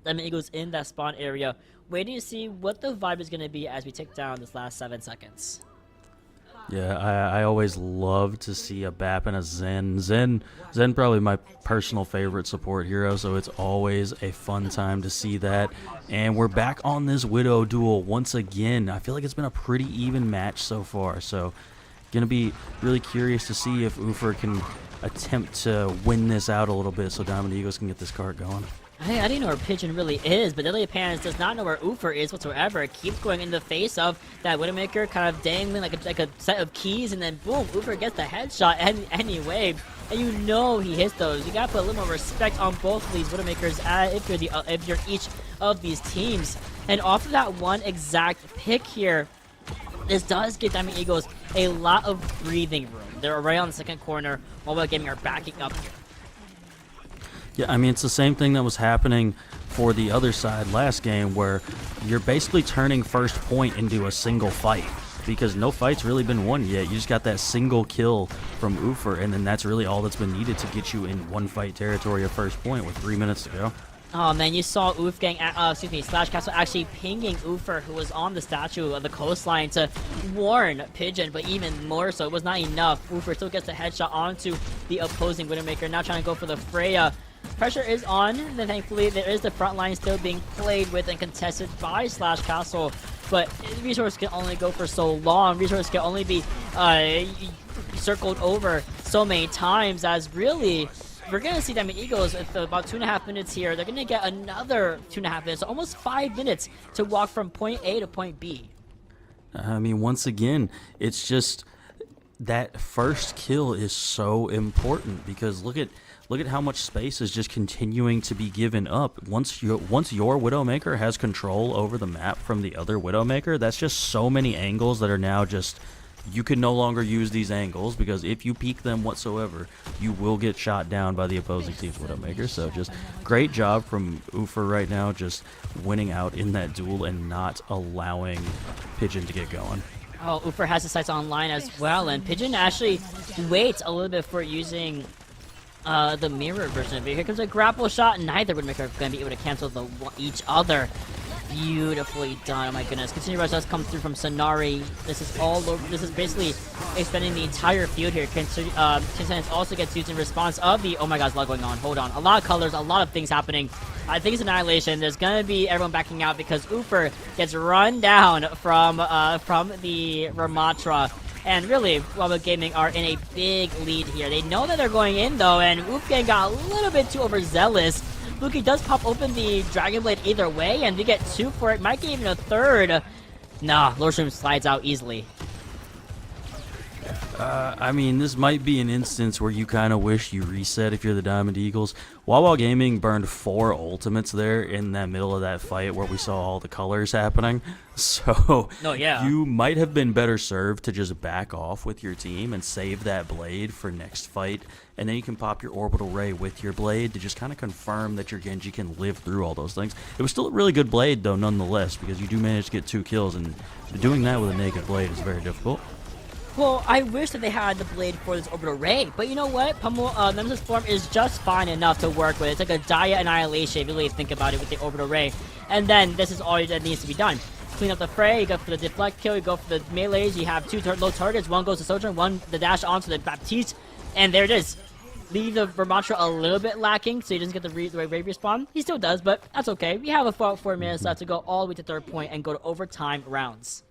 Diamond Eagles in that spawn area, waiting to see what the vibe is going to be as we take down this last 7 seconds. Yeah, I always love to see a Bap and a Zen. Zen probably my personal favorite support hero, so it's always a fun time to see that. And we're back on this Widow duel once again. I feel like it's been a pretty even match so far, so gonna be really curious to see if Ufer can attempt to win this out a little bit so Diamond Eagles can get this cart going. I didn't know where Pigeon really is, but Deadly Pants does not know where Ufer is whatsoever. It keeps going in the face of that Widowmaker, kind of dangling like a set of keys, and then boom, Ufer gets the headshot anyway. And you know he hits those. You gotta put a little more respect on both of these Widowmakers if you're each of these teams. And off of that one exact pick here, this does give Diamond Eagles a lot of breathing room. They're right on the second corner, while Gaming are backing up here. Yeah, I mean, it's the same thing that was happening for the other side last game, where you're basically turning first point into a single fight, because no fight's really been won yet. You just got that single kill from Ufer, and then that's really all that's been needed to get you in one fight territory of first point with 3 minutes to go. Oh man, you saw Wolfgang, Slash Castle actually pinging Ufer, who was on the statue of the coastline, to warn Pigeon, but even more so, it was not enough. Ufer still gets the headshot onto the opposing Widowmaker, now trying to go for the Freya. Pressure is on, and then thankfully there is the front line still being played with and contested by Slash Castle, but resource can only go for so long. Resource can only be circled over so many times, as really we're going to see Diamond Eagles with about 2.5 minutes here. They're going to get another 2.5 minutes, so almost 5 minutes to walk from point A to point B. I mean, once again, it's just that first kill is so important, because look at how much space is just continuing to be given up. Once your Widowmaker has control over the map from the other Widowmaker, that's just so many angles that are now just, you can no longer use these angles, because if you peek them whatsoever, you will get shot down by the opposing team's Widowmaker. So just great job from Ufer right now, just winning out in that duel and not allowing Pigeon to get going. Oh, Ufer has the sights online as well, and Pigeon actually waits a little bit for using the mirror version of it. Here comes a grapple shot. Neither Widowmaker are going to be able to cancel each other. Beautifully done. Oh my goodness. Continue rush does come through from Sonari. This is all over. This is basically expending the entire field here. Consent also gets used in response of the, oh my god, there's a lot going on. Hold on. A lot of colors, a lot of things happening. I think it's Annihilation. There's going to be everyone backing out because Ufer gets run down from the Ramatra. And really, Wawa Gaming are in a big lead here. They know that they're going in though, and Wolfgang got a little bit too overzealous. Luki does pop open the Dragon Blade either way, and we get 2 for it. Might get even a 3rd. Nah, Lordstrom slides out easily. I mean, this might be an instance where you kind of wish you reset if you're the Diamond Eagles. Wawa Gaming burned 4 ultimates there in that middle of that fight where we saw all the colors happening. So you might have been better served to just back off with your team and save that blade for next fight. And then you can pop your Orbital Ray with your blade to just kind of confirm that your Genji can live through all those things. It was still a really good blade, though, nonetheless, because you do manage to get 2 kills, and doing that with a naked blade is very difficult. Well, I wish that they had the blade for this Orbital Ray, but you know what? Pummel, Nemesis form is just fine enough to work with. It's like a Dia Annihilation, if you really think about it, with the Orbital Ray. And then this is all that needs to be done. Clean up the fray, you go for the deflect kill, you go for the melees, you have 2 low targets, one goes to Sojourn, one the dash onto the Baptiste, and there it is. Leave the Vermatra a little bit lacking, so he doesn't get the Rave respawn. He still does, but that's okay. We have about 4 minutes left to go all the way to 3rd point and go to overtime rounds.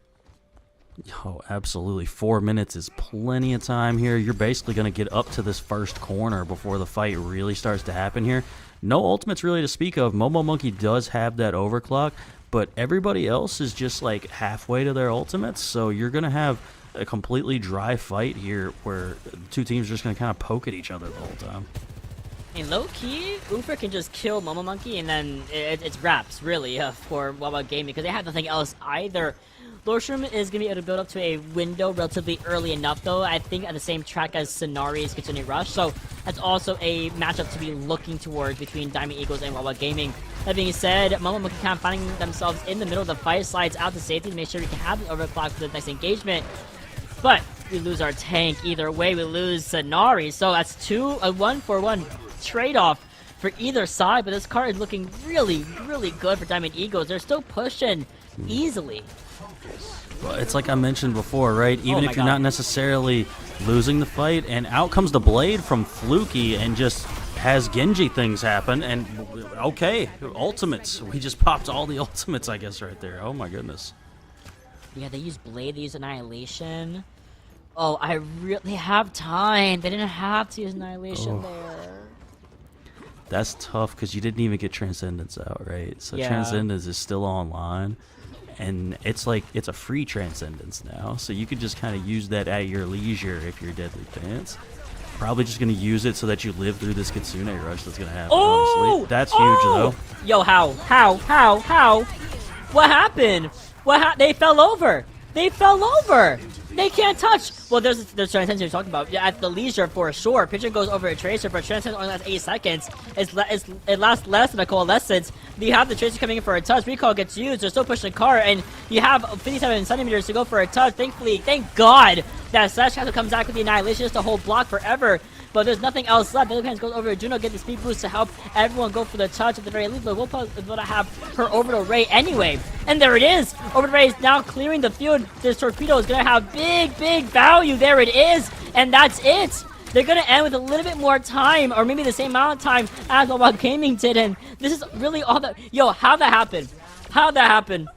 Oh, absolutely. 4 minutes is plenty of time here. You're basically going to get up to this first corner before the fight really starts to happen here. No ultimates really to speak of. Momo Monkey does have that overclock, but everybody else is just like halfway to their ultimates, so you're going to have a completely dry fight here where the 2 teams are just going to kind of poke at each other the whole time. In low-key, Ufer can just kill Momo Monkey, and then it's wraps, really, for Wawa Gaming, because they have nothing else either. Lordstrom is going to be able to build up to a window relatively early enough, though, I think at the same track as Sonari's Kitsune Rush, so that's also a matchup to be looking towards between Diamond Eagles and Wawa Gaming. That being said, Momo Monkey kind of finding themselves in the middle of the fight, slides out to safety to make sure we can have the overclock for the next engagement. But we lose our tank. Either way, we lose Sonari. So that's a 1-for-1 trade-off for either side. But this card is looking really, really good for Diamond Eagles. They're still pushing easily. Well, it's like I mentioned before, right? Even if you're not necessarily losing the fight, and out comes the blade from Fluky and just has Genji things happen. And okay, ultimates. We just popped all the ultimates, I guess, right there. Oh my goodness. Yeah, they use Blade, they use Annihilation. Oh, they have time. They didn't have to use Annihilation there. That's tough because you didn't even get Transcendence out, right? So Transcendence is still online, and it's like it's a free Transcendence now. So you could just kind of use that at your leisure if you're Deadly Pants. Probably just going to use it so that you live through this Kitsune Rush that's going to happen, honestly. That's huge, though. Yo, how? What happened? They fell over. They fell over. They can't touch. Well, there's Transcendence you're talking about. Yeah, at the leisure for sure. Pigeon goes over a Tracer, but Transcendence only lasts 8 seconds. It lasts less than a Coalescence. You have the Tracer coming in for a touch. Recall gets used. They're still pushing the car, and you have 57 centimeters to go for a touch. Thank God that Slash Castle comes back with the Annihilation just to hold block forever. but there's nothing else left. The other hands goes over to Juno, get the speed boost to help everyone go for the touch at the very least, but we'll probably going to have her orbital ray anyway. And there it is! Orbital ray is now clearing the field. This torpedo is going to have big value. There it is! And that's it! They're going to end with a little bit more time, or maybe the same amount of time as Wawa Gaming did, and this is really all that... Yo, how'd that happen? How'd that happen?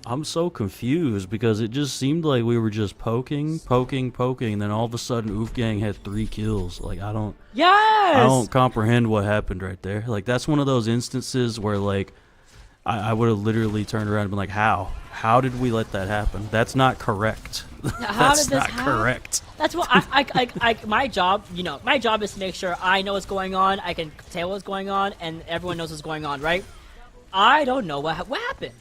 I'm so confused because it just seemed like we were just poking, and then all of a sudden Oofgang had 3 kills. Like, I don't comprehend what happened right there. Like, that's one of those instances where, like, I would have literally turned around and been like, how did we let that happen? That's not correct. That's not correct. That's what my job, my job is to make sure I know what's going on, I can tell what's going on, and everyone knows what's going on, right? I don't know what happened.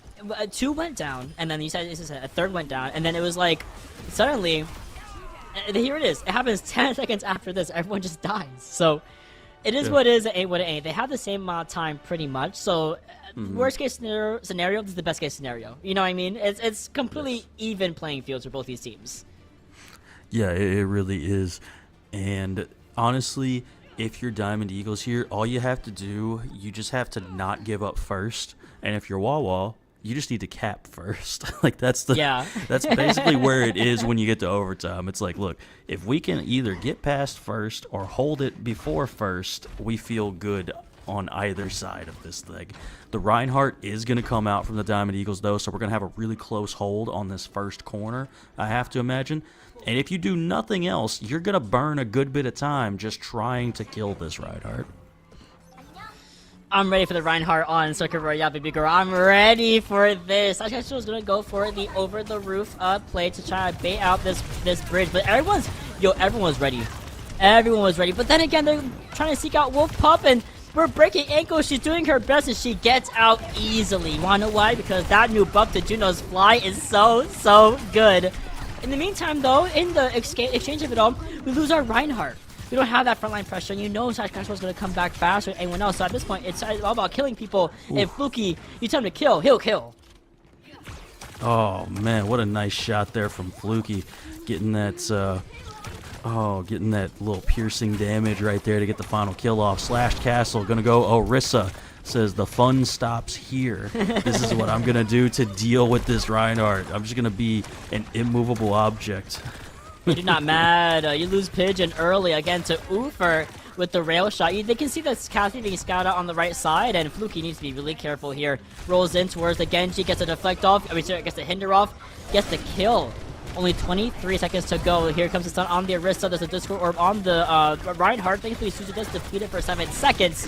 2 went down, and then you said a 3rd went down, and then it was like, suddenly, here it is. It happens 10 seconds after this. Everyone just dies. So, it is what it is, it ain't what it ain't. They have the same amount of time, pretty much. So, worst case scenario, this is the best case scenario. You know what I mean? It's completely even playing fields for both these teams. Yeah, it really is. And honestly, if you're Diamond Eagles here, all you have to do, you just have to not give up first. And if you're Wawa, you just need to cap first. Like, that's basically where it is when you get to overtime. It's like, look, if we can either get past first or hold it before first, we feel good on either side of this thing. The Reinhardt is going to come out from the Diamond Eagles, though, so we're going to have a really close hold on this first corner, I have to imagine. And if you do nothing else, you're going to burn a good bit of time just trying to kill this Reinhardt. I'm ready for the Reinhardt on Circuit Royale, baby girl. I'm ready for this. I actually was going to go for the over-the-roof play to try to bait out this bridge, but everyone was ready. Everyone was ready. But then again, they're trying to seek out Wolf Pup, and we're breaking ankles. She's doing her best, and she gets out easily. You want to know why? Because that new buff to Juno's Fly is so good. In the meantime, though, in the exchange of it all, we lose our Reinhardt. We don't have that frontline pressure. You know Sash Cashwell's going to come back faster than anyone else. So at this point, it's all about killing people. Ooh. And Fluky, you tell him to kill, he'll kill. Oh, man, what a nice shot there from Fluky. Getting that, getting that little piercing damage right there to get the final kill off. Slashed Castle, going to go Orisa. Says the fun stops here. This is what I'm going to do to deal with this Reinhardt. I'm just going to be an immovable object. You're not mad. You lose Pigeon early again to Oofer with the rail shot. They can see that Cassie being scouted out on the right side, and Fluky needs to be really careful here. Rolls in towards the Genji, gets a deflect off. Gets a hinder off, gets the kill. Only 23 seconds to go. Here comes the stun on the Arista. There's a Discord Orb on the Reinhardt. Thankfully, Suzu does defeat it for 7 seconds.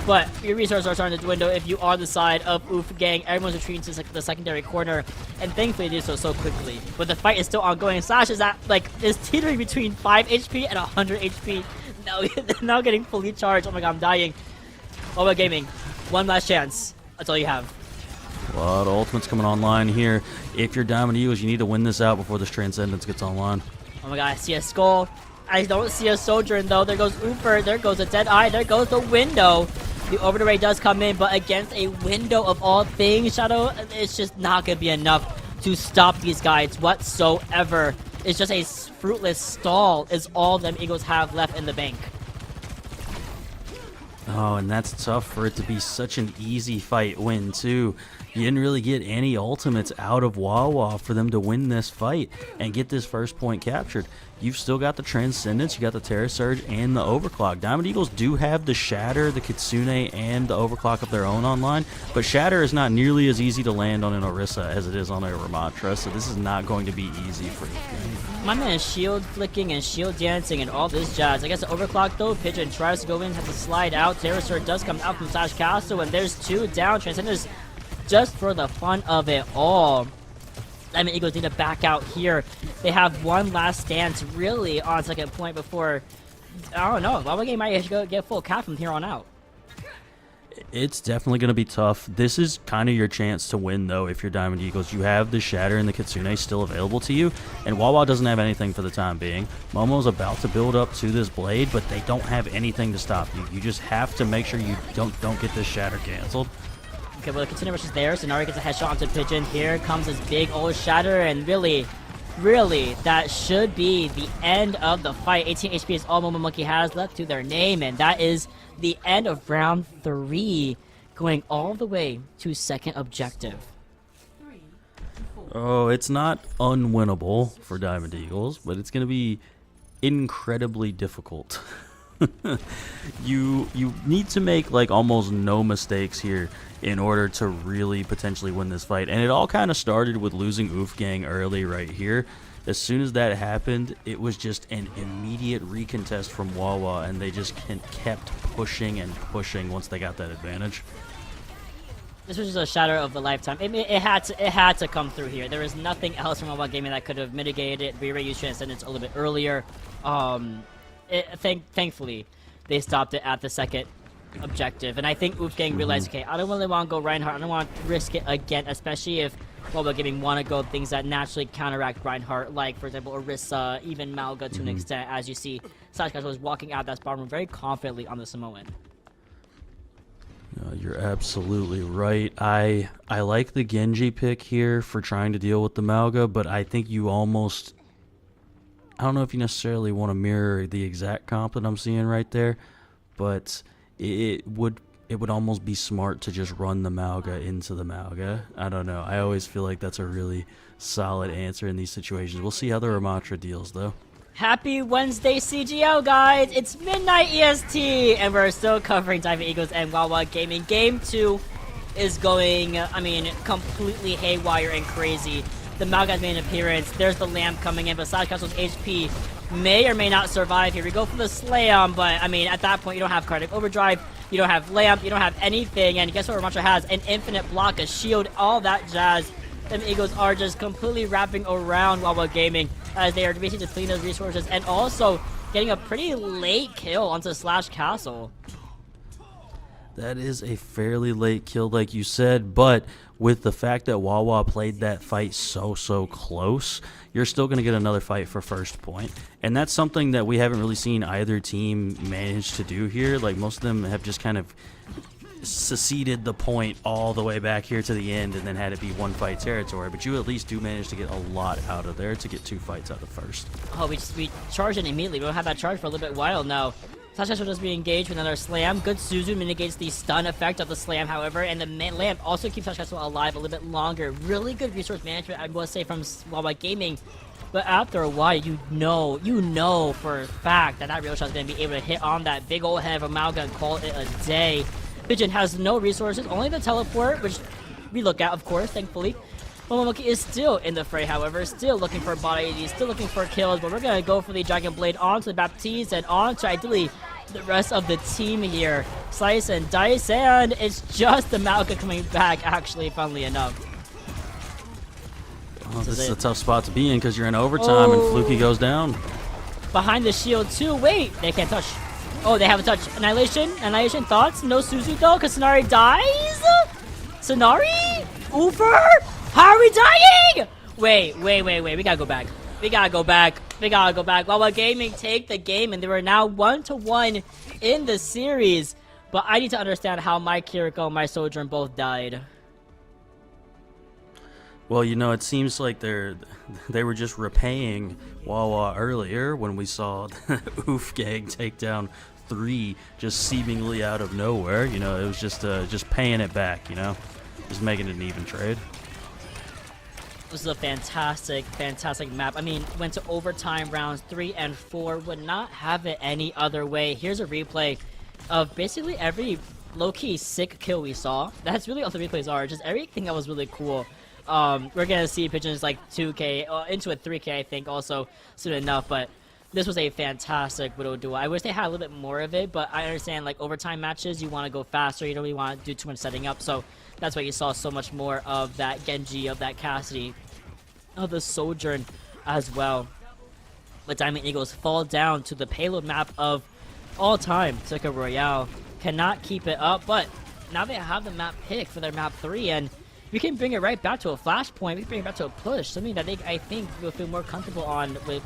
But your resources are starting to dwindle if you are the side of Oof Gang. Everyone's retreating to the secondary corner, and thankfully they do so quickly. But the fight is still ongoing. Slash is is teetering between 5 HP and 100 HP. Now getting fully charged. Oh my god, I'm dying. Wawa Gaming, one last chance. That's all you have. A lot of ultimates coming online here. If you're Diamond Eagles, you need to win this out before this Transcendence gets online. Oh my god, I see a skull. I don't see a Sojourn though. There goes Ooper. There goes a Dead Eye. There goes the window. The orbital ray does come in, but against a window of all things, Shadow, it's just not going to be enough to stop these guys whatsoever. It's just a fruitless stall is all them Eagles have left in the bank. Oh, and that's tough for it to be such an easy fight win, too. You didn't really get any ultimates out of Wawa for them to win this fight and get this first point captured. You've still got the Transcendence, you got the Terra Surge, and the Overclock. Diamond Eagles do have the Shatter, the Kitsune, and the Overclock of their own online, but Shatter is not nearly as easy to land on an Orisa as it is on a Ramatra, so this is not going to be easy for you. My man is shield flicking and shield dancing and all this jazz. I guess the Overclock though, Pigeon tries to go in, has to slide out. Terra Surge does come out from Slash Castle, and there's 2 down. Transcendence just for the fun of it all. I mean, Eagles need to back out here. They have one last stance really on second point before, I don't know, Wawa Game might go get full cap from here on out. It's definitely going to be tough. This is kind of your chance to win, though, if you're Diamond Eagles. You have the Shatter and the Kitsune still available to you, and Wawa doesn't have anything for the time being. Momo's about to build up to this blade, but they don't have anything to stop you. You just have to make sure you don't get this Shatter canceled. Okay, well, the Kitsune rush is there, so Nari gets a headshot onto Pigeon. Here comes this big old Shatter, and really, really, that should be the end of the fight. 18 HP is all Momomoki has left to their name, and that is the end of round 3, going all the way to second objective. Oh, it's not unwinnable for Diamond Eagles, but it's going to be incredibly difficult. You need to make like almost no mistakes here in order to really potentially win this fight. And it all kind of started with losing Wolfgang early right here. As soon as that happened, it was just an immediate recontest from Wawa, and they just kept pushing and pushing once they got that advantage. This was just a shadow of a lifetime. It had to come through here. There was nothing else from Wawa Gaming that could have mitigated it. V-Ray used Transcendence a little bit earlier. Thankfully, they stopped it at the second objective. And I think Wolfgang realized, okay, I don't really want to go Reinhardt. I don't want to risk it again, especially if Wawa Gaming want to go things that naturally counteract Reinhardt, like, for example, Orisa, even Malga to an extent. As you see, Sashkash was walking out that spawn room very confidently on the Samoan. You're absolutely right. I like the Genji pick here for trying to deal with the Malga, but I think you almost... I don't know if you necessarily want to mirror the exact comp that I'm seeing right there, but it would almost be smart to just run the Malga into the Malga. I don't know. I always feel like that's a really solid answer in these situations. We'll see how the Ramatra deals, though. Happy Wednesday, CGL, guys! It's midnight EST, and we're still covering Diamond Eagles and Wawa Gaming. Game 2 is going, completely haywire and crazy. The Malga's made an appearance. There's the Lamb coming in, but Side Castle's HP may or may not survive here. We go for the Slam, but, at that point, you don't have Cardiac Overdrive, you don't have Lamp, you don't have anything, and guess what Ramatra has? An infinite block, a shield, all that jazz. Them Eagles are just completely wrapping around Wawa Gaming as they are basically depleting those resources and also getting a pretty late kill onto Slash Castle. That is a fairly late kill, like you said, but with the fact that Wawa played that fight so close, you're still going to get another fight for first point. And that's something that we haven't really seen either team manage to do here. Like, most of them have just kind of seceded the point all the way back here to the end and then had it be one fight territory, but you at least do manage to get a lot out of there to get 2 fights out of first. Oh, we charge it immediately. We don't have that charge for a little bit while now. Sasha will just be engaged with another Slam. Good Suzu mitigates the stun effect of the Slam, however, and the Lamp also keeps Sasha alive a little bit longer. Really good resource management, I must say, from Wawa Gaming. But after a while, you know for a fact that real shot's going to be able to hit on that big old head of Amalga and call it a day. Pigeon has no resources, only the teleport, which we look at, of course, thankfully. Momomoki is still in the fray, however, still looking for body ADs, still looking for kills, but we're going to go for the Dragon Blade onto the Baptiste and onto, ideally, the rest of the team here. Slice and dice, and it's just the Malga coming back, actually, funnily enough. Oh, this is a tough spot to be in because you're in overtime and Fluky goes down. Behind the shield, too. Wait, they can't touch. Oh, they have a touch. Annihilation? Annihilation thoughts? No Suzu, though, because Sonari dies? Sonari? Uber? How are we dying? Wait. We gotta go back. We gotta go back. Wawa Gaming take the game, and they were now 1-1 in the series. But I need to understand how my Kiriko and my Sojourn both died. Well, it seems like they were just repaying Wawa earlier when we saw Wolfgang take down 3 just seemingly out of nowhere. It was just paying it back, just making it an even trade. This is a fantastic map. Went to overtime rounds 3 and 4. Would not have it any other way. Here's a replay of basically every low-key sick kill we saw. That's really all the replays are. Just everything that was really cool. We're gonna see Pigeons like 2K, into a 3K, I think, also soon enough, but this was a fantastic Widow duel. I wish they had a little bit more of it, but I understand, like, overtime matches, you want to go faster, you don't really want to do too much setting up, so that's why you saw so much more of that Genji, of that Cassidy, of the Sojourn as well. But Diamond Eagles fall down to the payload map of all time. Circuit Royale cannot keep it up, but now they have the map pick for their map 3, and we can bring it right back to a flashpoint. We can bring it back to a push, something that I think will feel more comfortable on with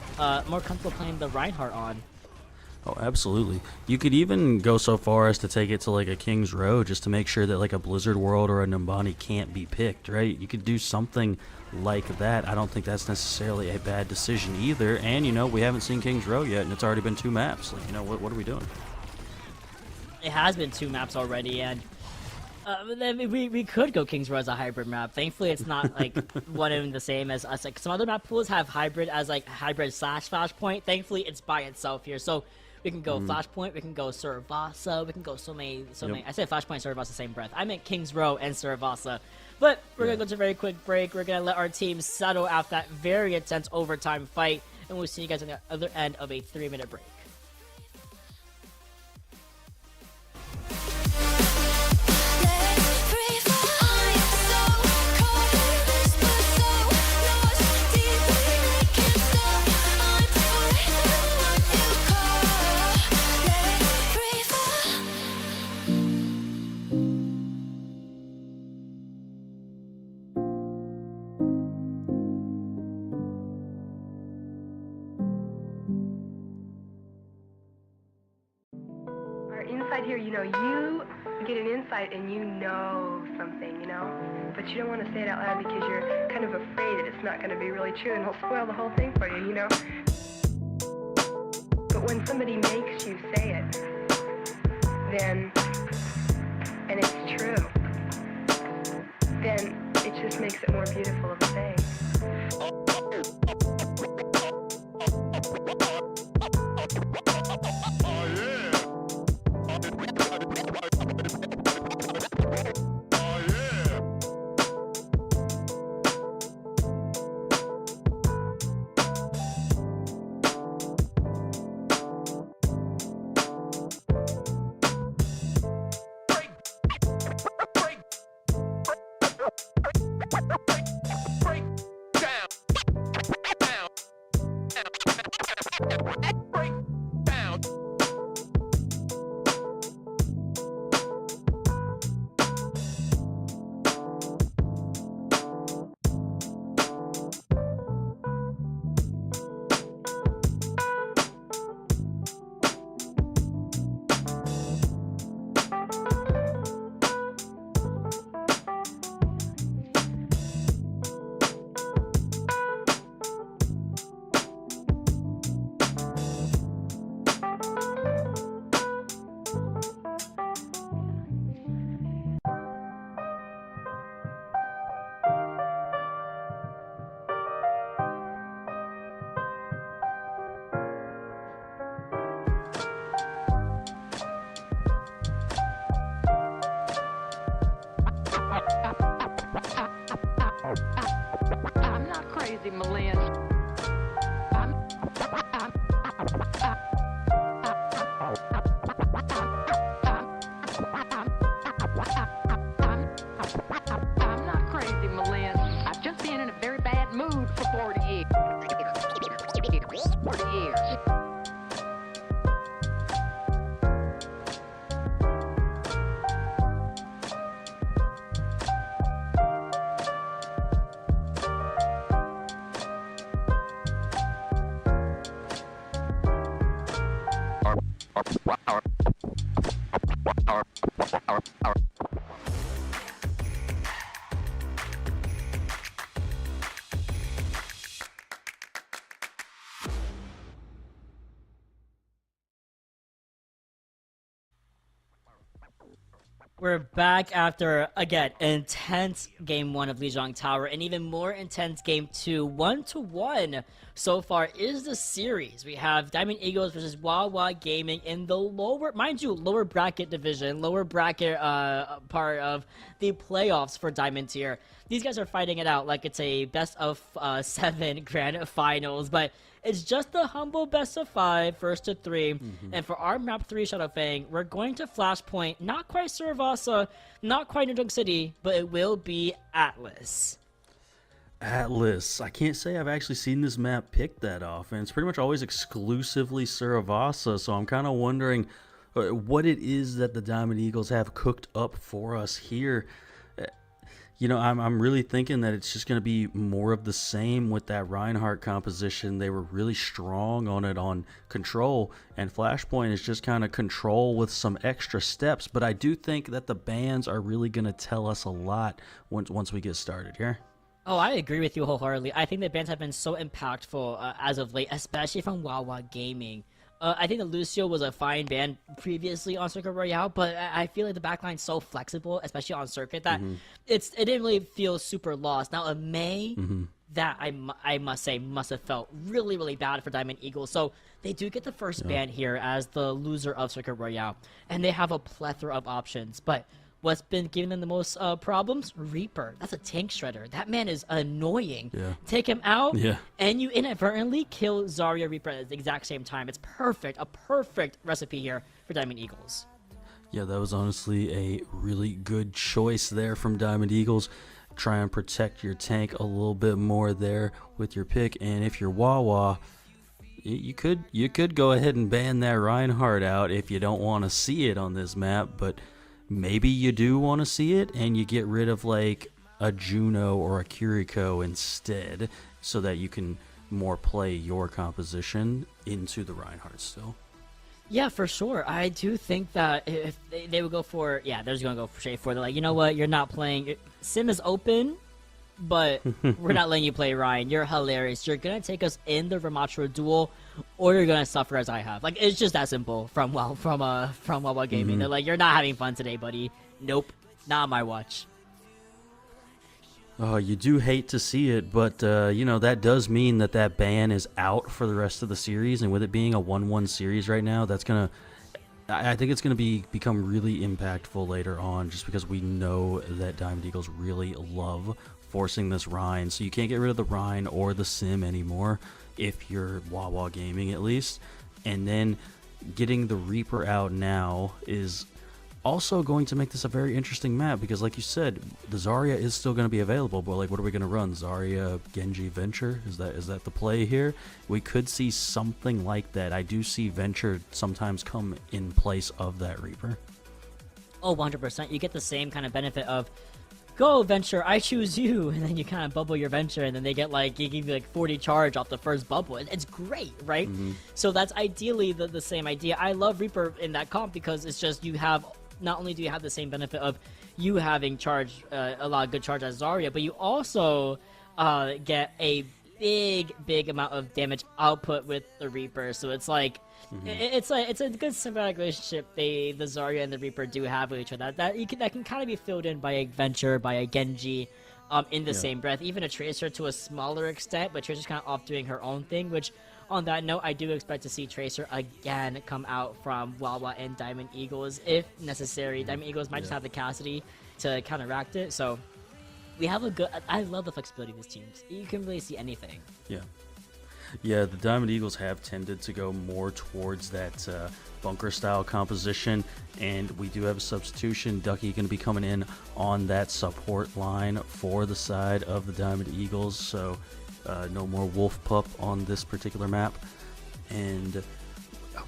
more comfortable playing the Reinhardt on. Oh, absolutely. You could even go so far as to take it to like a King's Row just to make sure that like a Blizzard World or a Numbani can't be picked, right? You could do something like that. I don't think that's necessarily a bad decision either. And, you know, we haven't seen King's Row yet, and it's already been 2 maps. Like, you know, what are we doing? It has been 2 maps already, and we could go King's Row as a hybrid map. Thankfully, it's not like one and the same as us. Like some other map pools have hybrid as like hybrid / Flashpoint. Thankfully, it's by itself here, so we can go Flashpoint, we can go Suravasa, we can go so many. I said Flashpoint, Suravasa, same breath. I meant King's Row and Suravasa. But we're gonna go to a very quick break. We're gonna let our team settle after that very intense overtime fight, and we'll see you guys on the other end of a 3-minute break. Inside here, you know, you get an insight and you know something, you know, but you don't want to say it out loud because you're kind of afraid that it's not going to be really true and it'll spoil the whole thing for you, you know. But when somebody makes you say it, then, and it's true, then it just makes it more beautiful of a thing. I'm not crazy, Malin. I'm not crazy, Malin. I've just been in a very bad mood for 40 years. 40 years. We're back after, again, intense Game 1 of Lijiang Tower, and even more intense Game 2. 1-1 so far is the series. We have Diamond Eagles versus Wawa Gaming in the lower, mind you, lower bracket division, lower bracket part of the playoffs for Diamond Tier. These guys are fighting it out like it's a best of 7 grand finals, but it's just a humble best of 5, first to 3. And for our map 3 Shadowfang, we're going to Flashpoint, not quite Suravasa, not quite New York City, but it will be Atlas. Atlas. I can't say I've actually seen this map picked that often. It's pretty much always exclusively Suravasa, so I'm kind of wondering what it is that the Diamond Eagles have cooked up for us here. You know, I'm really thinking that it's just going to be more of the same with that Reinhardt composition. They were really strong on it on control, and Flashpoint is just kind of control with some extra steps. But I do think that the bans are really going to tell us a lot once we get started here. Oh, I agree with you wholeheartedly. I think the bans have been so impactful as of late, especially from Wawa Gaming. I think that Lucio was a fine ban previously on Circuit Royale, but I feel like the backline's so flexible, especially on Circuit, that it didn't really feel super lost. Now, a May, that I must say must have felt really, really bad for Diamond Eagle. So they do get the first ban here as the loser of Circuit Royale, and they have a plethora of options. But what's been giving them the most problems? Reaper. That's a tank shredder. That man is annoying. Yeah. Take him out, Yeah. and you inadvertently kill Zarya Reaper at the exact same time. It's perfect. A perfect recipe here for Diamond Eagles. Yeah, that was honestly a really good choice there from Diamond Eagles. Try and protect your tank a little bit more there with your pick. And if you're Wawa, you could go ahead and ban that Reinhardt out if you don't want to see it on this map, but maybe you do want to see it, and you get rid of like a Juno or a Kiriko instead, so that you can more play your composition into the Reinhardt still. Yeah, for sure. I do think that if they would go for, they're just going to go straight for, they're like, you know what, you're not playing, Sim is open, but we're not letting you play Ryan. You're hilarious. You're going to take us in the Ramattra duel, or you're going to suffer as I have. Like, it's just that simple from Wawa Gaming. They're like, you're not having fun today, buddy. Nope, not on my watch. Oh, you do hate to see it, but, you know, that does mean that ban is out for the rest of the series, and with it being a 1-1 series right now, that's going to... I think it's going to become really impactful later on, just because we know that Diamond Eagles really love forcing this Rhine, so you can't get rid of the Rhine or the Sim anymore, if you're Wawa Gaming at least. And then getting the Reaper out now is also going to make this a very interesting map, because like you said, the Zarya is still going to be available, but like, what are we going to run? Zarya, Genji, Venture? Is that the play here? We could see something like that. I do see Venture sometimes come in place of that Reaper. Oh, 100%. You get the same kind of benefit of, go Venture, I choose you, and then you kind of bubble your Venture, and then they get like, you give you like 40 charge off the first bubble. It's great, right? So that's ideally the same idea. I love Reaper in that comp because it's just, you have, not only do you have the same benefit of you having charge, a lot of good charge as Zarya, but you also get a big amount of damage output with the Reaper. So it's like, it's a good symbiotic relationship the Zarya and the Reaper do have with each other. That can kind of be filled in by a Venture, by a Genji, in the same breath. Even a Tracer to a smaller extent, but Tracer's kind of off doing her own thing, which, on that note, I do expect to see Tracer again come out from Wawa and Diamond Eagles if necessary. Diamond Eagles might just have the capacity to counteract it, so we have a good... I love the flexibility of these teams. You can really see anything. Yeah, the Diamond Eagles have tended to go more towards that bunker-style composition, and we do have a substitution. Ducky going to be coming in on that support line for the side of the Diamond Eagles, so no more Wolf Pup on this particular map. And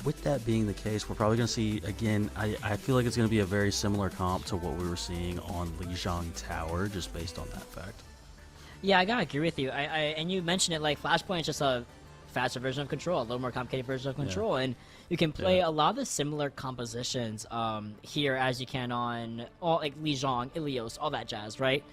with that being the case, we're probably going to see, again, I feel like it's going to be a very similar comp to what we were seeing on Lijiang Tower, just based on that fact. Yeah, I gotta agree with you. And you mentioned it, like, Flashpoint is just a faster version of Control, a little more complicated version of Control, and you can play a lot of the similar compositions here as you can on all, like, Lijiang, Ilios, all that jazz, right?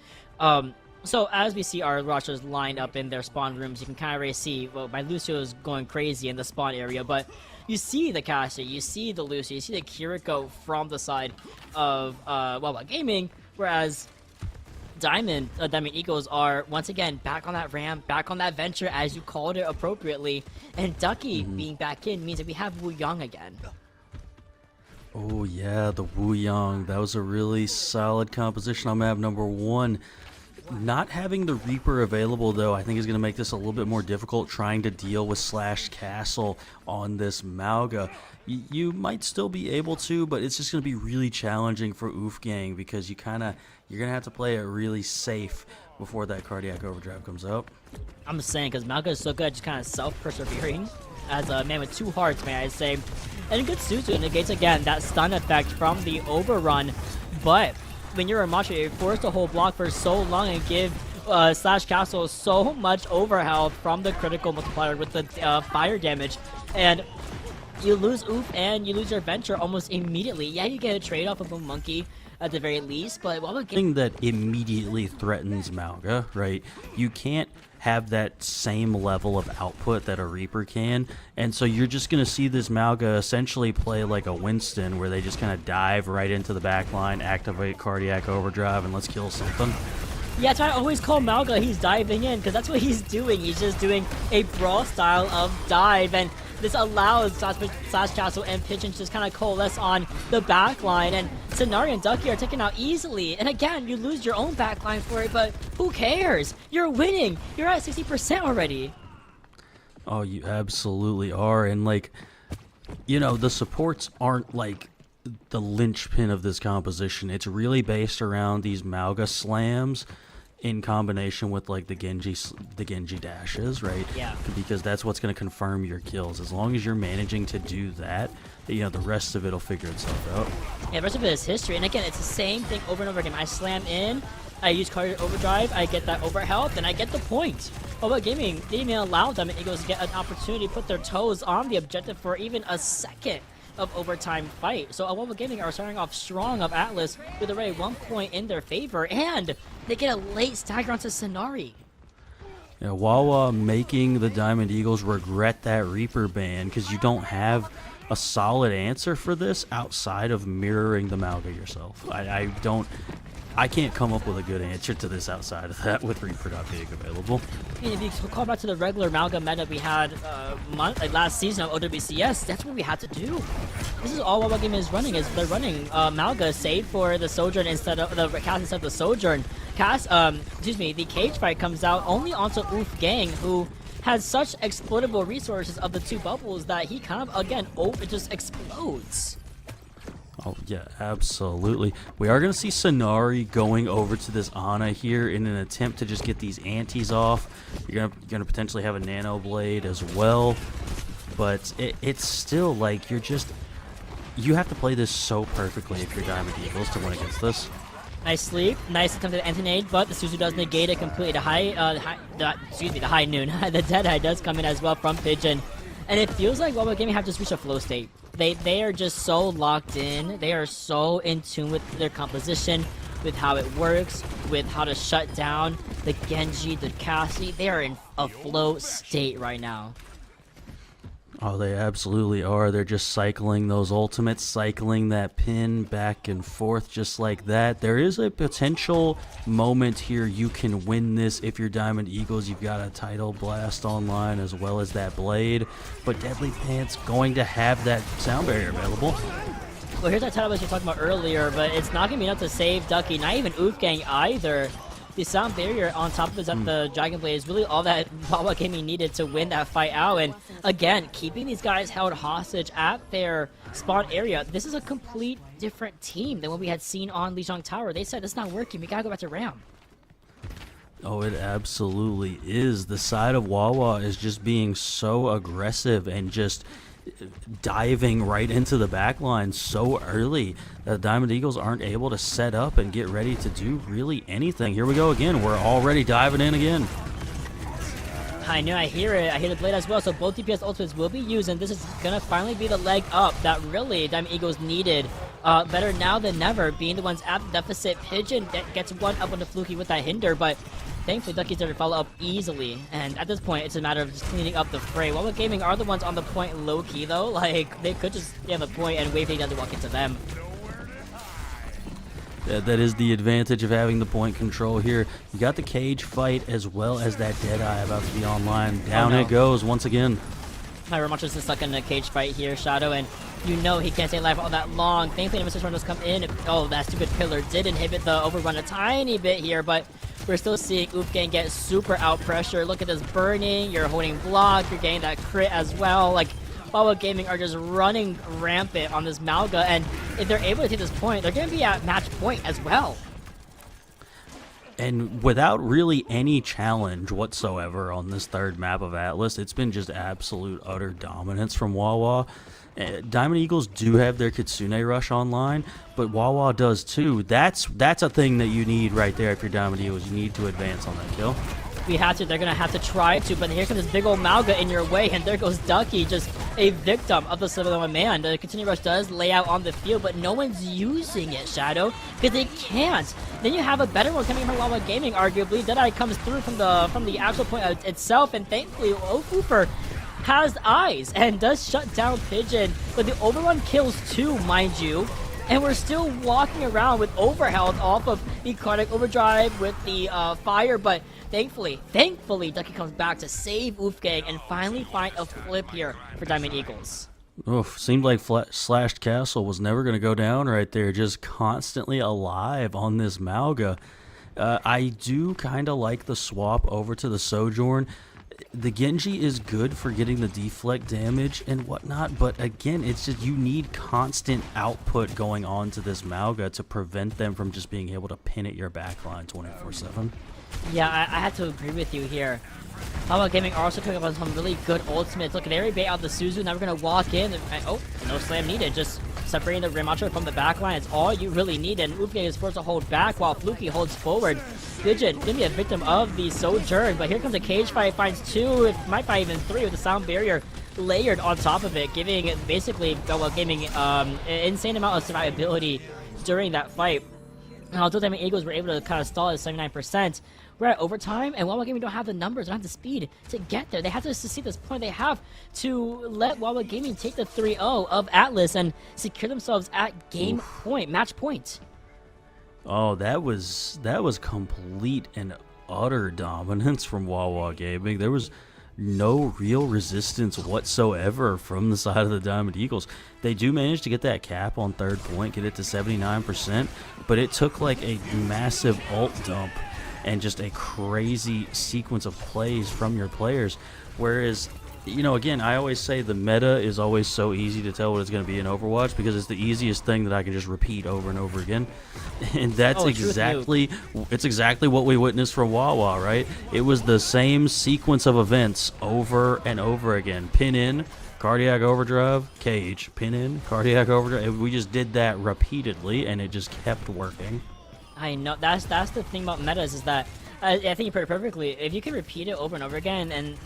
So as we see our rosters lined up in their spawn rooms, you can kind of already see, well, my Lucio is going crazy in the spawn area, but you see the Cassie, you see the Lucio, you see the Kiriko from the side of Wawa Gaming, whereas Diamond Eagles are once again back on that Ram, back on that Venture, as you called it appropriately, and Ducky being back in means that we have Wu Yang again. Oh yeah, the Wu Yang. That was a really solid composition on map number 1. Not having the Reaper available, though, I think is going to make this a little bit more difficult trying to deal with Slash Castle on this Mauga. You might still be able to, but it's just going to be really challenging for Wolfgang, because you're going to have to play it really safe before that Cardiac Overdrive comes up. I'm just saying, because Mauga is so good at just kind of self-persevering as a man with 2 hearts, may I say. And Gutsuzu negates again that stun effect from the overrun, but when you're a Macho, you're forced to hold block for so long and give Slash Castle so much overhealth from the critical multiplier with the fire damage, and you lose Oof and you lose your Venture almost immediately. Yeah, you get a trade-off of a Monkey at the very least, but Wawa Thing that immediately threatens Mauga, right? You can't have that same level of output that a Reaper can, and so you're just going to see this Mauga essentially play like a Winston, where they just kind of dive right into the back line, activate Cardiac Overdrive, and let's kill something. Yeah, that's why I always call Mauga, he's diving in, because that's what he's doing. He's just doing a brawl style of dive, and this allows Slash Castle and Pigeon to just kind of coalesce on the back line, and Sonari and Ducky are taken out easily. And again, you lose your own back line for it, but who cares? You're winning. You're at 60% already. Oh, you absolutely are, and like, you know, the supports aren't like the linchpin of this composition. It's really based around these Mauga slams in combination with like the Genji dashes, right? Yeah. Because that's what's going to confirm your kills. As long as you're managing to do that, you know, the rest of it will figure itself out. Yeah, the rest of it is history. And again, it's the same thing over and over again. I slam in, I use Cardiac Overdrive, I get that overhealth, and I get the point. Wawa Gaming didn't even allow them Eagles to get an opportunity to put their toes on the objective for even a second of overtime fight. So Wawa Gaming are starting off strong of Atlas with already 1 point in their favor, and they get a late stagger onto Sonari. Yeah, Wawa making the Diamond Eagles regret that Reaper ban, because you don't have a solid answer for this outside of mirroring the Mauga yourself. I can't come up with a good answer to this outside of that with Reaper not being available. And if you call back to the regular Mauga meta we had like last season of OWCS, that's what we had to do. This is all Wawa Gaming is running. They're running Mauga save for the Sojourn instead of the cast instead of the Sojourn. The cage fight comes out only onto Oof Gang, who has such exploitable resources of the two bubbles that he kind of again it just explodes. Oh, yeah, absolutely. We are going to see Sonari going over to this Ana here in an attempt to just get these antis off. You're going to potentially have a Nano Blade as well. But it's still like you have to play this so perfectly if you're Diamond Eagles to win against this. Nice sleep, nice attempt at Antinade, but the Suzu does negate it completely. The high noon. The Deadeye does come in as well from Pigeon. And it feels like Wawa Gaming have just reached a flow state. They are just so locked in. They are so in tune with their composition, with how it works, with how to shut down the Genji, the Cassie. They are in a flow state right now. Oh, they absolutely are. They're just cycling those ultimates, cycling that pin back and forth just like that. There is a potential moment here you can win this if you're Diamond Eagles. You've got a Tidal Blast online as well as that Blade, but Deadly Pants going to have that sound barrier available. Well, here's that Tidal Blast you were talking about earlier, but it's not going to be enough to save Ducky, not even Oof Gang either. The sound barrier on top of the Dragon Blade is really all that Wawa Gaming needed to win that fight out. And again, keeping these guys held hostage at their spawn area. This is a complete different team than what we had seen on Lijiang Tower. They said it's not working. We gotta go back to Ram. Oh, it absolutely is. The side of Wawa is just being so aggressive and just diving right into the back line so early that the Diamond Eagles aren't able to set up and get ready to do really anything. Here we go again. We're already diving in again. I know, I hear it. I hear the Blade as well. So both DPS ultimates will be used, and this is gonna finally be the leg up that really Diamond Eagles needed. Better now than never, being the ones at the deficit. Pigeon gets one up on the Fluky with that hinder, but thankfully Ducky's there to follow up easily. And at this point, it's a matter of just cleaning up the fray. Wawa Gaming are the ones on the point low-key though. Like, they could just stay on the point and wait for each other to walk into them. That is the advantage of having the point control here. You got the cage fight as well as that Deadeye about to be online. Down it goes once again. My Ramontra's is stuck in a cage fight here, Shadow, and you know he can't stay alive all that long. Thankfully, Mr. Run does come in. Oh, that stupid pillar did inhibit the overrun a tiny bit here, but we're still seeing Oof Gang get super out pressure. Look at this burning. You're holding block. You're getting that crit as well. Like, Wawa Gaming are just running rampant on this Mauga, and if they're able to take this point, they're going to be at match point as well. And without really any challenge whatsoever on this third map of Atlas, it's been just absolute utter dominance from Wawa. Diamond Eagles do have their Kitsune Rush online, but Wawa does too. That's a thing that you need right there if you're Diamond Eagles. You need to advance on that kill. We have to, they're gonna have to try to, but here comes this big old Mauga in your way, and there goes Ducky, just a victim of the Civil Man. The Continue Rush does lay out on the field, but no one's using it, Shadow, because they can't. Then you have a better one coming from Wawa Gaming, arguably. Deadeye comes through from the actual point itself, and thankfully, Ofoofer has eyes and does shut down Pigeon, but the overrun kills too, mind you. And we're still walking around with overhealth off of the Cardiac Overdrive with the fire, but thankfully, Ducky comes back to save Wolfgang and finally find a flip here for Diamond Eagles. Oof, seemed like Slashed Castle was never going to go down right there, just constantly alive on this Mauga. I do kind of like the swap over to the Sojourn. The Genji is good for getting the deflect damage and whatnot, but again, it's just you need constant output going on to this Mauga to prevent them from just being able to pin at your backline 24/7. Yeah, I have to agree with you here. Wawa Gaming are also talking about some really good ultimates. Look at Ari bait out the Suzu. Now we're going to walk in. And, oh, no slam needed. Just separating the Remacho from the backline. It's all you really need. And Wolfgang is forced to hold back while Fluky holds forward. Pigeon going to be a victim of the Sojourn. But here comes a cage fight. Finds 2. It might find even 3 with the sound barrier layered on top of it. Giving basically Wawa Gaming an insane amount of survivability during that fight. And although Diamond Eagles were able to kind of stall at 79%, we're at overtime, and Wawa Gaming don't have the numbers, don't have the speed to get there. They have to see this point. They have to let Wawa Gaming take the 3-0 of Atlas and secure themselves at game point, match point. Oh, that was complete and utter dominance from Wawa Gaming. There was no real resistance whatsoever from the side of the Diamond Eagles. They do manage to get that cap on third point, get it to 79%, but it took like a massive ult dump and just a crazy sequence of plays from your players. Whereas, you know, again, I always say the meta is always so easy to tell what it's going to be in Overwatch because it's the easiest thing that I can just repeat over and over again. And that's exactly what we witnessed from Wawa, right? It was the same sequence of events over and over again. Pin in, cardiac overdrive, cage, pin in, cardiac overdrive. We just did that repeatedly, and it just kept working. I know, that's the thing about metas is that I think you put it perfectly. If you can repeat it over and over again, and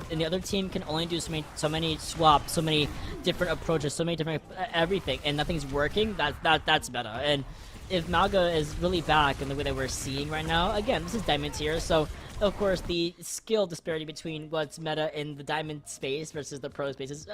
the other team can only do so many swaps, so many different approaches, so many different everything, and nothing's working, that's meta. And if Mauga is really back in the way that we're seeing right now, again, this is Diamond tier, so of course the skill disparity between what's meta in the Diamond space versus the Pro space is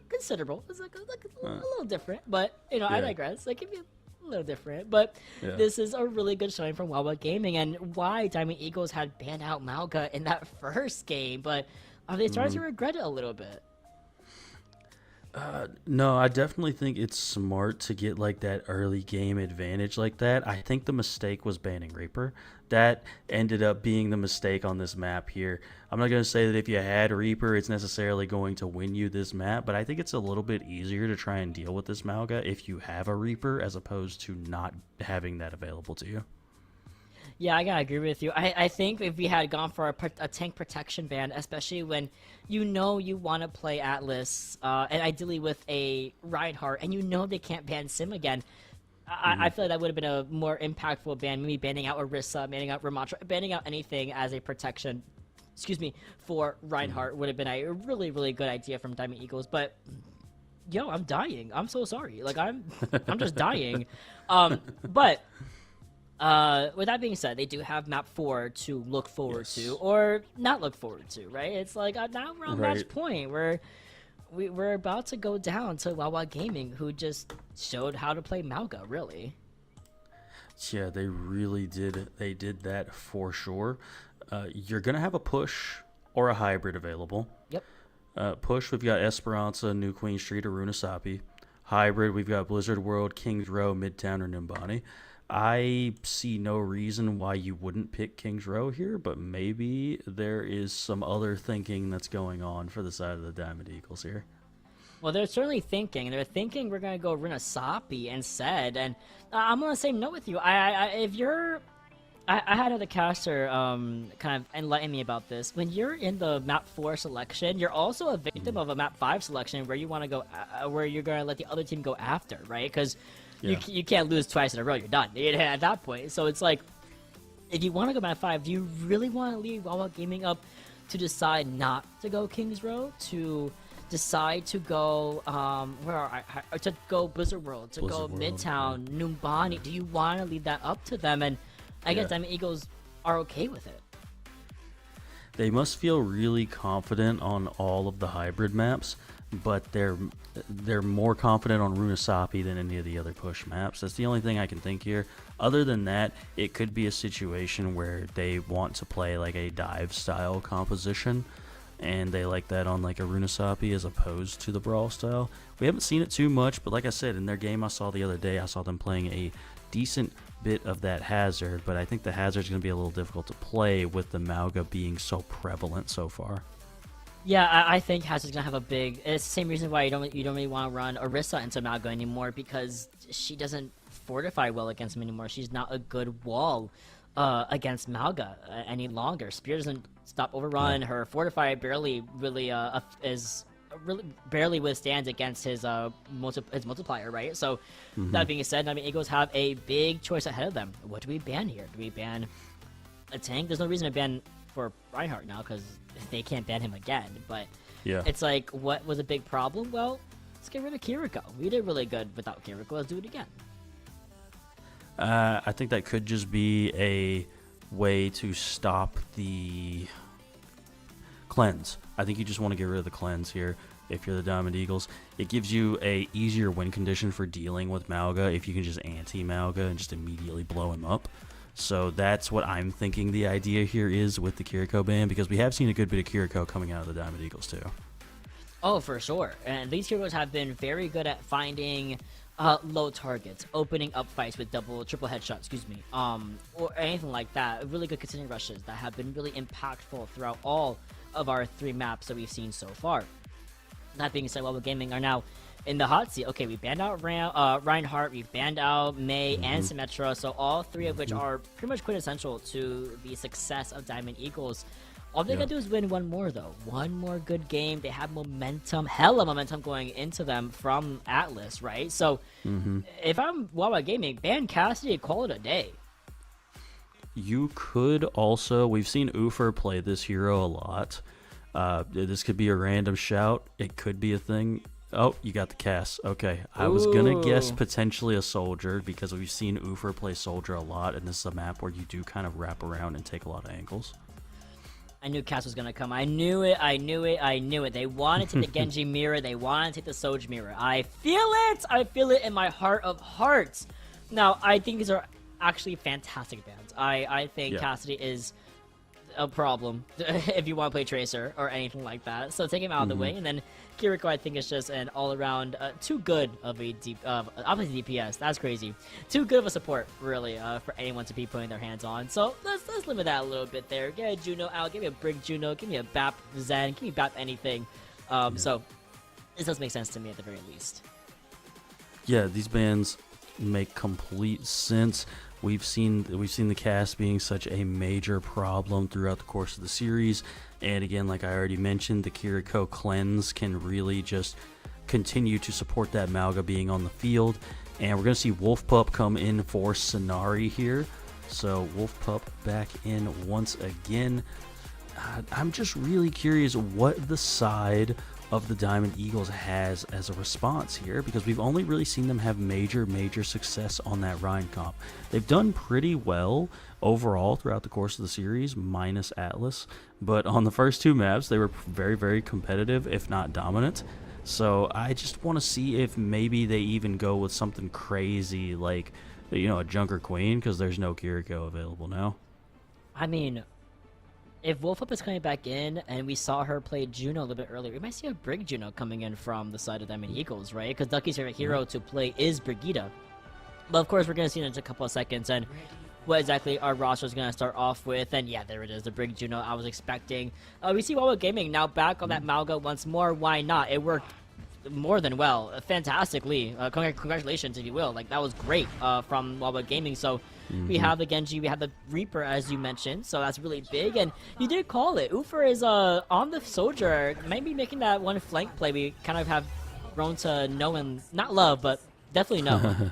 considerable. It's like a little different, but you know, I digress. Like, if you a little different, but this is a really good showing from Wawa Gaming, and why Diamond Eagles had banned out Mauga in that first game, but are they starting to regret it a little bit? No, I definitely think it's smart to get like that early game advantage like that. I think the mistake was banning Reaper. That ended up being the mistake on this map here. I'm not going to say that if you had Reaper, it's necessarily going to win you this map, but I think it's a little bit easier to try and deal with this Mauga if you have a Reaper as opposed to not having that available to you. Yeah, I gotta agree with you. I think if we had gone for a tank protection ban, especially when you know you want to play Atlas, and ideally with a Reinhardt, and you know they can't ban Sim again, I feel like that would have been a more impactful ban, maybe banning out Orisa, banning out Ramatra, banning out anything as a protection, for Reinhardt would have been a really, really good idea from Diamond Eagles, but yo, I'm dying. I'm so sorry. Like, I'm just dying. But with that being said, they do have map 4 to look forward to, or not look forward to, right? It's like now we're on match point where we're about to go down to Wawa Gaming, who just showed how to play Mauga, really. Yeah, they really did. They did that for sure. You're gonna have a push or a hybrid available. Yep. Push, we've got Esperanza, New Queen Street, or Runasapi. Hybrid, we've got Blizzard World, Kings Row, Midtown, or Nimbani. I see no reason why you wouldn't pick Kings Row here, but maybe there is some other thinking that's going on for the side of the Diamond Eagles here. Well, they're certainly thinking. They're thinking we're going to go Runasapi instead, and I'm going to say no with you. If you're I had another caster kind of enlighten me about this. When you're in the map 4 selection, you're also a victim of a map 5 selection where you want to go, where you're going to let the other team go after, right? Because you can't lose twice in a row. You're done at that point. So it's like, if you want to go map 5, do you really want to leave Wawa Gaming up to decide not to go Kings Row, to decide to go to go Blizzard World, to go Midtown, Numbani? Do you want to leave that up to them? And I guess Diamond Eagles are okay with it. They must feel really confident on all of the hybrid maps, but they're more confident on Runasapi than any of the other push maps. That's the only thing I can think here. Other than that, it could be a situation where they want to play like a dive style composition, and they like that on like a Runasapi as opposed to the brawl style. We haven't seen it too much, but like I said, in their game I saw the other day, I saw them playing a decent bit of that Hazard, but I think the Hazard's going to be a little difficult to play with the Mauga being so prevalent so far. Yeah, I think Hazard's gonna have a big. It's the same reason why you don't really want to run Orisa into Mauga anymore, because she doesn't fortify well against him anymore. She's not a good wall against Mauga any longer. Spear doesn't stop overrun. Her fortify barely really barely withstands against his multiplier, right? So that being said, I mean, Eagles have a big choice ahead of them. What do we ban here? Do we ban a tank? There's no reason to ban for Reinhardt now, because they can't ban him again. But it's like, what was a big problem? Well, let's get rid of Kiriko. We did really good without Kiriko. Let's do it again. I think that could just be a way to stop the cleanse. I think you just want to get rid of the cleanse here if you're the Diamond Eagles. It gives you a easier win condition for dealing with Mauga if you can just anti-Mauga and just immediately blow him up. So that's what I'm thinking the idea here is with the Kiriko ban, because we have seen a good bit of Kiriko coming out of the Diamond Eagles too. Oh, for sure. And these heroes have been very good at finding low targets, opening up fights with triple headshots, or anything like that. Really good considering rushes that have been really impactful throughout all of our 3 maps that we've seen so far. That being said, Wawa Gaming are now in the hot seat. Okay, we banned out Reinhardt, we banned out Mei and Symmetra, so all 3 of which are pretty much quintessential to the success of Diamond Eagles. All they gotta do is win one more, though. One more good game. They have momentum, hella momentum going into them from Atlas, right? So, if I'm Wawa Gaming, ban Cassidy, call it a day. You could also, we've seen Ufer play this hero a lot. This could be a random shout. It could be a thing. Oh, you got the cast. Okay. I was going to guess potentially a soldier, because we've seen Ufer play soldier a lot, and this is a map where you do kind of wrap around and take a lot of angles. I knew Cass was going to come. I knew it. They wanted to take the Genji mirror. They wanted to take the Soj mirror. I feel it. I feel it in my heart of hearts. Now, I think these are actually fantastic bans. I think Cassidy is a problem if you want to play Tracer or anything like that. So take him out of the way, and then Kiriko, I think, is just an all-around too good of a obviously DPS. That's crazy. Too good of a support, really, for anyone to be putting their hands on. So let's limit that a little bit there. Get a Juno out. Give me a Brig Juno. Give me a Bap Zen. Give me Bap anything. So this does make sense to me at the very least. Yeah, these bans make complete sense. We've seen the cast being such a major problem throughout the course of the series, and again, like I already mentioned, the Kiriko cleanse can really just continue to support that Mauga being on the field, and we're going to see Wolf Pup come in for Sonari here. So Wolf Pup back in once again. I'm just really curious what the side of the Diamond Eagles has as a response here, because we've only really seen them have major success on that Rhine comp. They've done pretty well overall throughout the course of the series, minus Atlas, but on the first 2 maps they were very competitive, if not dominant. So I just want to see if maybe they even go with something crazy like, you know, a Junker Queen, because there's no Kiriko available now. I mean, if Wolfup is coming back in, and we saw her play Juno a little bit earlier, we might see a Brig Juno coming in from the side of Diamond Eagles, right? Because Ducky's favorite hero to play is Brigida. But of course, we're going to see in a couple of seconds, and what exactly our roster is going to start off with. And yeah, there it is, the Brig Juno I was expecting. We see Wawa Gaming now back on that Mauga once more. Why not? It worked more than well, fantastically. Congratulations, if you will. Like, that was great from Wawa Gaming. So we have the Genji, we have the Reaper, as you mentioned. So that's really big. And you did call it. Ufer is on the Soldier, maybe making that one flank play we kind of have grown to know and not love, but definitely know.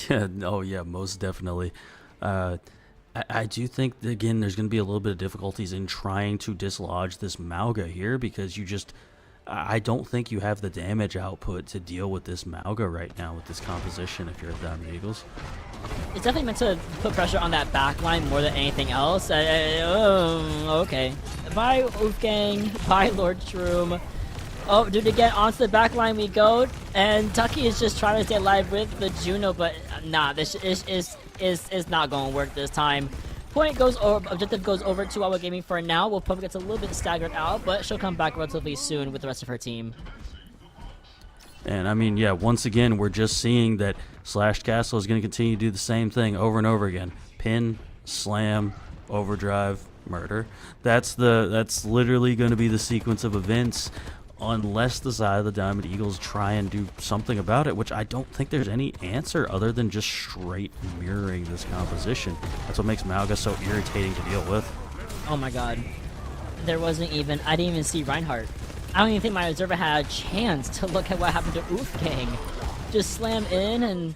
Yeah, oh yeah, most definitely. I do think, again, there's going to be a little bit of difficulties in trying to dislodge this Mauga here, because I don't think you have the damage output to deal with this Mauga right now with this composition if you're at Diamond Eagles. It's definitely meant to put pressure on that backline more than anything else. Okay. Bye, Wolfgang. Bye, Lord Shroom. Oh, dude, again, onto the backline we go. And Tucky is just trying to stay alive with the Juno, but nah, this is not going to work this time. Point goes over, objective goes over to Wawa Gaming for now. Wolf Pup gets a little bit staggered out, but she'll come back relatively soon with the rest of her team. And I mean, yeah, once again, we're just seeing that Slash Castle is going to continue to do the same thing over and over again. Pin, slam, overdrive, murder. That's literally going to be the sequence of events, unless the side of the Diamond Eagles try and do something about it, which I don't think there's any answer other than just straight mirroring this composition. That's what makes Mauga so irritating to deal with. Oh my god. I didn't even see Reinhardt. I don't even think my observer had a chance to look at what happened to Wolfgang. Just slam in, and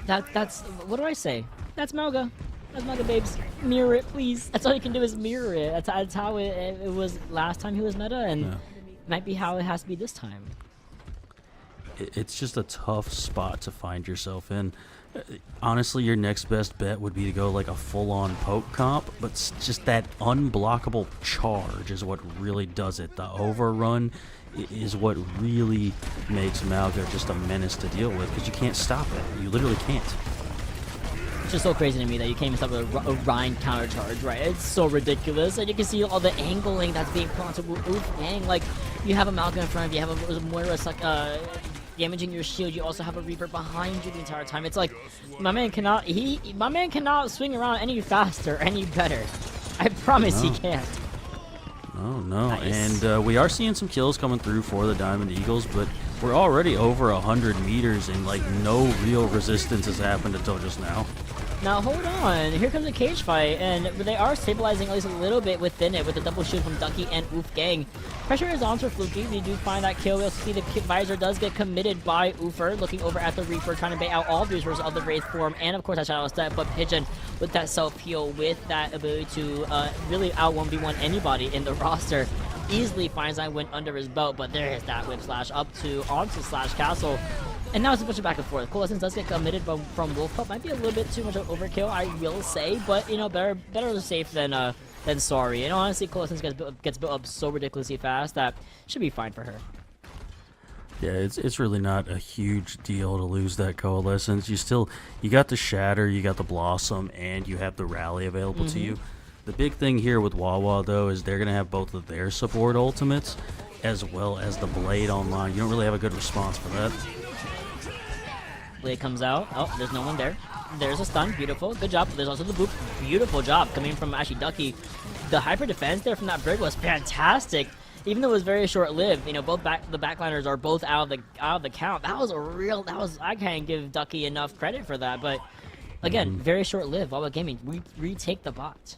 that's, what do I say? That's Mauga. That's Mauga, babes. Mirror it, please. That's all you can do is mirror it. That's how it was last time he was meta, and Yeah. might be how it has to be this time. It's just a tough spot to find yourself in. Honestly, your next best bet would be to go like a full-on poke comp, but just that unblockable charge is what really does it. The overrun is what really makes Mauga just a menace to deal with, because you can't stop it. You literally can't. It's just so crazy to me that you can't even stop with a Rhine counter charge, right? It's so ridiculous. And you can see all the angling that's being put onto Wolfgang. Like, you have a Malcolm in front of you, you have a Moira damaging your shield, you also have a Reaper behind you the entire time. It's like, my man cannot swing around any faster, any better. I promise he can't. Oh no, Nice. and we are seeing some kills coming through for the Diamond Eagles, but we're already over 100 meters and like no real resistance has happened until just now. Now hold on, here comes a cage fight, and they are stabilizing at least a little bit within it with the double shield from Ducky and Wolfgang. Pressure is on for Fluky. We do find that kill. We'll see the visor does get committed by Ufer, looking over at the Reaper, trying to bait out all users of the Wraith form, and of course that Shadow Step, but Pigeon with that self-heal, with that ability to really out 1v1 anybody in the roster, easily finds that win under his belt, but there is that whip slash up to onto Slash Castle. And now it's a bunch of back and forth. Coalescence does get committed from Wolf Pup. Might be a little bit too much of overkill, I will say, but you know, better safe than sorry. And honestly, Coalescence gets built up so ridiculously fast that should be fine for her. Yeah, it's really not a huge deal to lose that Coalescence. You got the Shatter, you got the Blossom, and you have the Rally available to you. The big thing here with Wawa, though, is they're going to have both of their support ultimates as well as the Blade online. You don't really have a good response for that. Blade comes out. Oh, there's no one there. There's a stun. Beautiful. Good job. There's also the boop. Beautiful job coming from actually Ducky. The hyper defense there from that Brig was fantastic. Even though it was very short-lived, you know, the backliners are both out of the count. I can't give Ducky enough credit for that, but again, very short-lived. Wawa Gaming, retake the bot.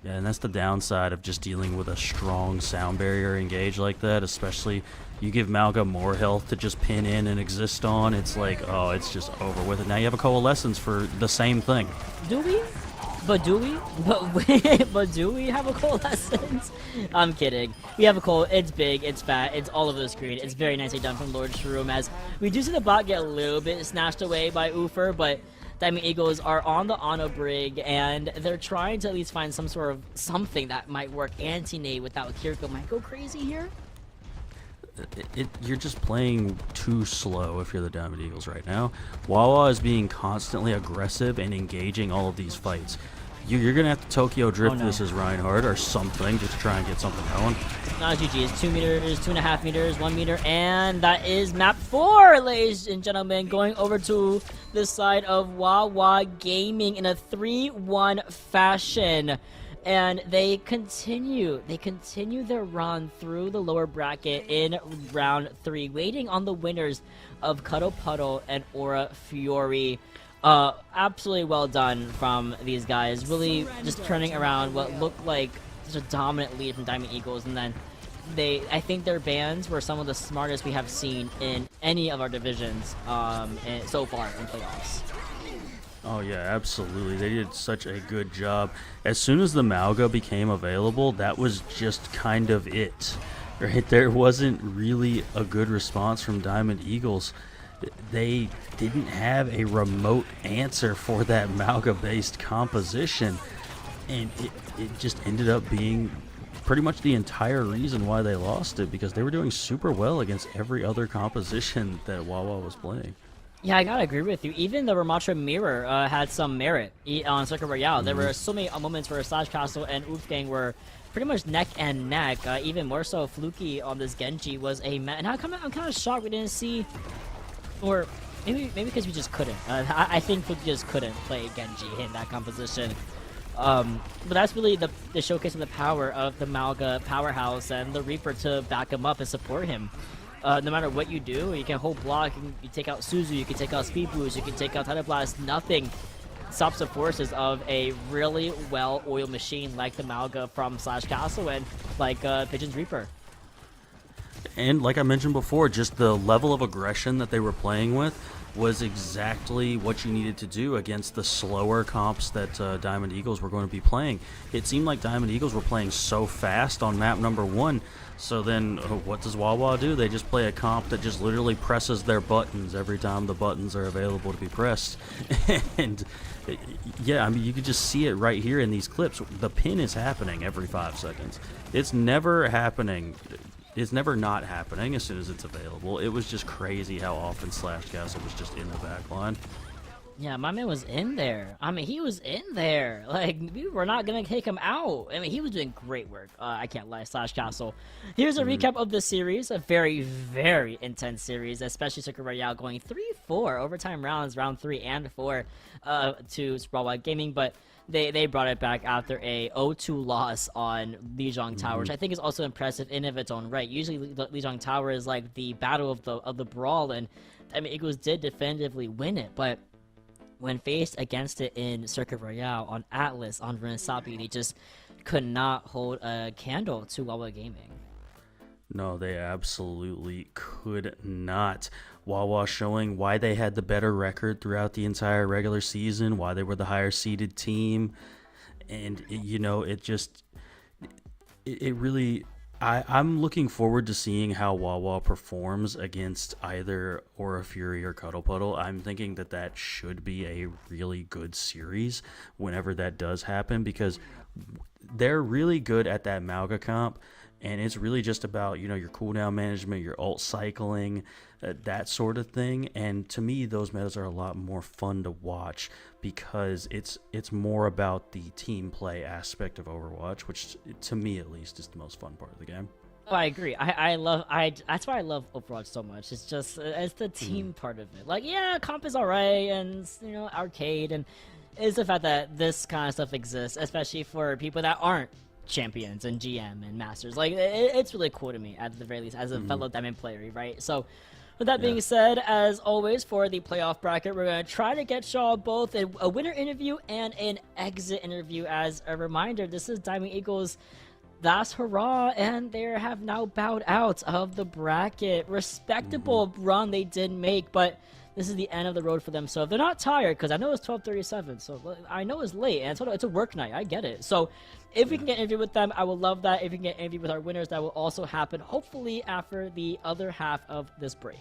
Yeah, and that's the downside of just dealing with a strong sound barrier engage like that, especially you give Mauga more health to just pin in and exist on. It's like, oh, it's just over with it. Now you have a Coalescence for the same thing. Do we? But do we? But do we have a Coalescence? I'm kidding. We have a Coal. It's big, it's fat, it's all over the screen. It's very nicely done from Lord Shroom, as we do see the bot get a little bit snatched away by Ufer, but Diamond Eagles are on the Ono Brig, and they're trying to at least find some sort of something that might work. Anti-nade without Kiriko might go crazy here. You're just playing too slow if you're the Diamond Eagles right now. Wawa is being constantly aggressive and engaging all of these fights. You're going to have to Tokyo Drift this as Reinhardt or something just to try and get something going. Not GG. It's 2 meters, 2.5 meters, 1 meter, and that is map 4, ladies and gentlemen, going over to the side of Wawa Gaming in a 3-1 fashion. and they continue their run through the lower bracket in round 3, waiting on the winners of Cuddle Puddle and Aura Fury. Absolutely well done from these guys, really just turning around what looked like such a dominant lead from Diamond Eagles, and then I think their bans were some of the smartest we have seen in any of our divisions so far in playoffs. Oh yeah, absolutely. They did such a good job. As soon as the Malga became available, that was just kind of it. Right? There wasn't really a good response from Diamond Eagles. They didn't have a remote answer for that Malga-based composition, and it just ended up being pretty much the entire reason why they lost it, because they were doing super well against every other composition that Wawa was playing. Yeah, I gotta agree with you. Even the Ramatra Mirror had some merit on Circuit Royale. There were so many moments where Slash Castle and Wolfgang were pretty much neck and neck. Even more so, Fluky on this Genji was and I'm kind of shocked we didn't see, or maybe because we just couldn't. I think Fluky just couldn't play Genji in that composition. But that's really the showcase of the power of the Malga powerhouse and the Reaper to back him up and support him. No matter what you do, you can hold block, you take out Suzu, you can take out Speed Boost, you can take out Tidal Blast. Nothing stops the forces of a really well-oiled machine like the Malga from Slash Castle and like Pigeon's Reaper. And like I mentioned before, just the level of aggression that they were playing with was exactly what you needed to do against the slower comps that Diamond Eagles were going to be playing. It seemed like Diamond Eagles were playing so fast on map number 1, so then what does Wawa do? They just play a comp that just literally presses their buttons every time the buttons are available to be pressed. And yeah, I mean, you could just see it right here in these clips. The pin is happening every 5 seconds. It's never happening. It's never not happening as soon as it's available. It was just crazy how often Slash Castle was just in the back line. Yeah, my man was in there. I mean, he was in there. Like, we were not going to take him out. I mean, he was doing great work. I can't lie, Slash Castle. Here's a recap of the series. A very, very intense series, especially Circuit Royale going 3-4 overtime rounds, round 3 and 4 to Wawa Gaming. But they brought it back after a 0-2 loss on Lijiang Tower, which I think is also impressive in of its own right. Usually, Lijiang Tower is like the battle of the brawl, and I mean, Eagles did definitively win it, but when faced against it in Circuit Royale, on Atlas, on Renasapi, they just could not hold a candle to Wawa Gaming. No, they absolutely could not. Wawa showing why they had the better record throughout the entire regular season, why they were the higher seeded team. And, it really... I'm looking forward to seeing how Wawa performs against either Aura Fury or Cuddle Puddle. I'm thinking that should be a really good series whenever that does happen, because they're really good at that Malga comp, and it's really just about, your cooldown management, your ult cycling, that sort of thing. And to me, those metas are a lot more fun to watch because it's more about the team play aspect of Overwatch, which to me at least is the most fun part of the game. Oh, I agree. That's why I love Overwatch so much. It's just it's the team part of it. Like, yeah, comp is alright, and arcade, and it's the fact that this kind of stuff exists, especially for people that aren't champions and GM and masters. Like, it's really cool to me at the very least as a fellow Diamond player, right? So with that being said, as always, for the playoff bracket, we're going to try to get y'all both a winner interview and an exit interview. As a reminder, this is Diamond Eagles' last hurrah, and they have now bowed out of the bracket. Respectable run they did make, but this is the end of the road for them. So if they're not tired, because I know it's 12:37, so I know it's late, and it's a work night. I get it. So if we can get an interview with them, I will love that. If we can get an interview with our winners, that will also happen, hopefully after the other half of this break.